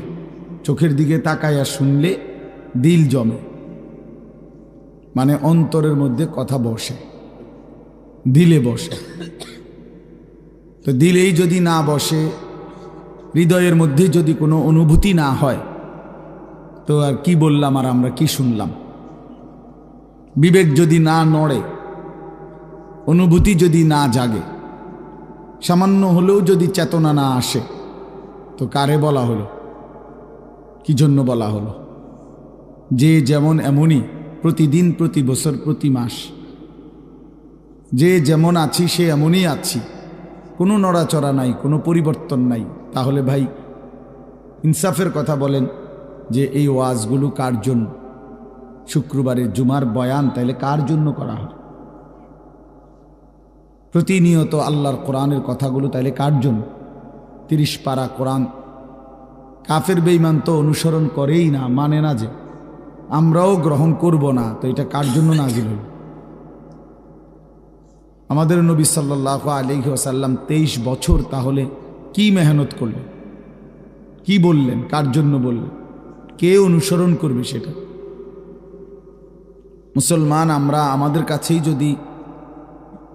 চোখের দিকে তাকাইয়া শুনলে দিল জমে, মানে অন্তরের মধ্যে কথা বসে, দিলে বসে। তো দিলেই যদি না বসে, হৃদয়ের মধ্যে যদি কোনো অনুভূতি না হয়, তো আর কি বললাম আর আমরা কি শুনলাম? বিবেক যদি না নড়ে, অনুভূতি যদি না জাগে, সামান্য হলেও যদি চেতনা না আসে, তো কারে বলা হলো? কি জন্য বলা হলো? যে যেমন এমনই, প্রতিদিন, প্রতি বছর, প্রতি মাস, যে যেমন আছি সে এমনই আছি, কোনো নড়াচড়া নাই, কোনো পরিবর্তন নাই। তাহলে ভাই ইনসাফের কথা বলেন যে এই ওয়াজগুলো কার জন্য? শুক্রবারের জুমার বয়ান তাইলে কার জন্য করা হয়? প্রতিনিয়ত আল্লাহর কোরআনের কথাগুলো তাইলে কার জন্য? 30 পারা কোরআন কাফের বেঈমান তো অনুসরণ করেই না, মানে না, যে আমরাও গ্রহণ করব না, তো এটা কার জন্য নাজিল হল? আমাদের নবী সাল্লাল্লাহু আলাইহি ওয়াসাল্লাম 23 বছর তাহলে কি মেহনত করলেন, কি বললেন, কার জন্য বললেন, কে অনুসরণ করবে সেটা? মুসলমান আমরা আমাদের কাছেই যদি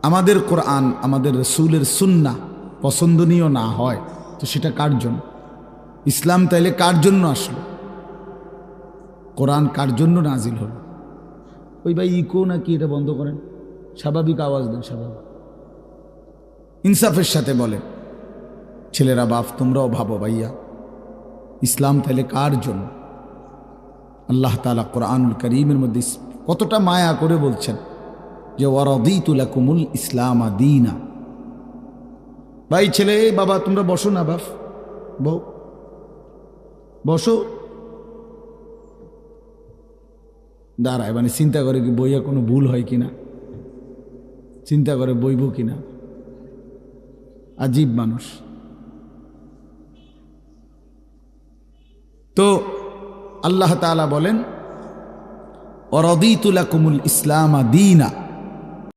আমাদের কোরআন, আমাদের রসুলের সুন্নাহ পছন্দনীয় না হয়, তো সেটা কার জন্য? ইসলাম তাইলে কার জন্য আসলো? কোরআন কার জন্য নাজিল হলো? ওই ভাই ইকো নাকি, এটা বন্ধ করেন, স্বাভাবিক আওয়াজ দেন, স্বাভাবিক। ইনসাফের সাথে বলেন ছেলেরা, বাপ তোমরাও ভাবো ভাইয়া, ইসলাম তাইলে কার জন্য? আল্লাহ তাআলা কোরআনুল কারীমের মধ্যে কতটা মায়া করে বলছেন যে ওয়ারাদিতু লাকুমুল ইসলাম দীনা। ভাই ছেলে, বাবা তোমরা বসো না, বাপ বউ বসো, দাঁড়ায়, মানে চিন্তা করে কি বইয়া কোনো ভুল হয় কিনা, চিন্তা করে বইব কিনা, আজীব মানুষ। তো আল্লাহ তাআলা বলেন ওয়ারাদিতু লাকুমুল ইসলাম দীনা,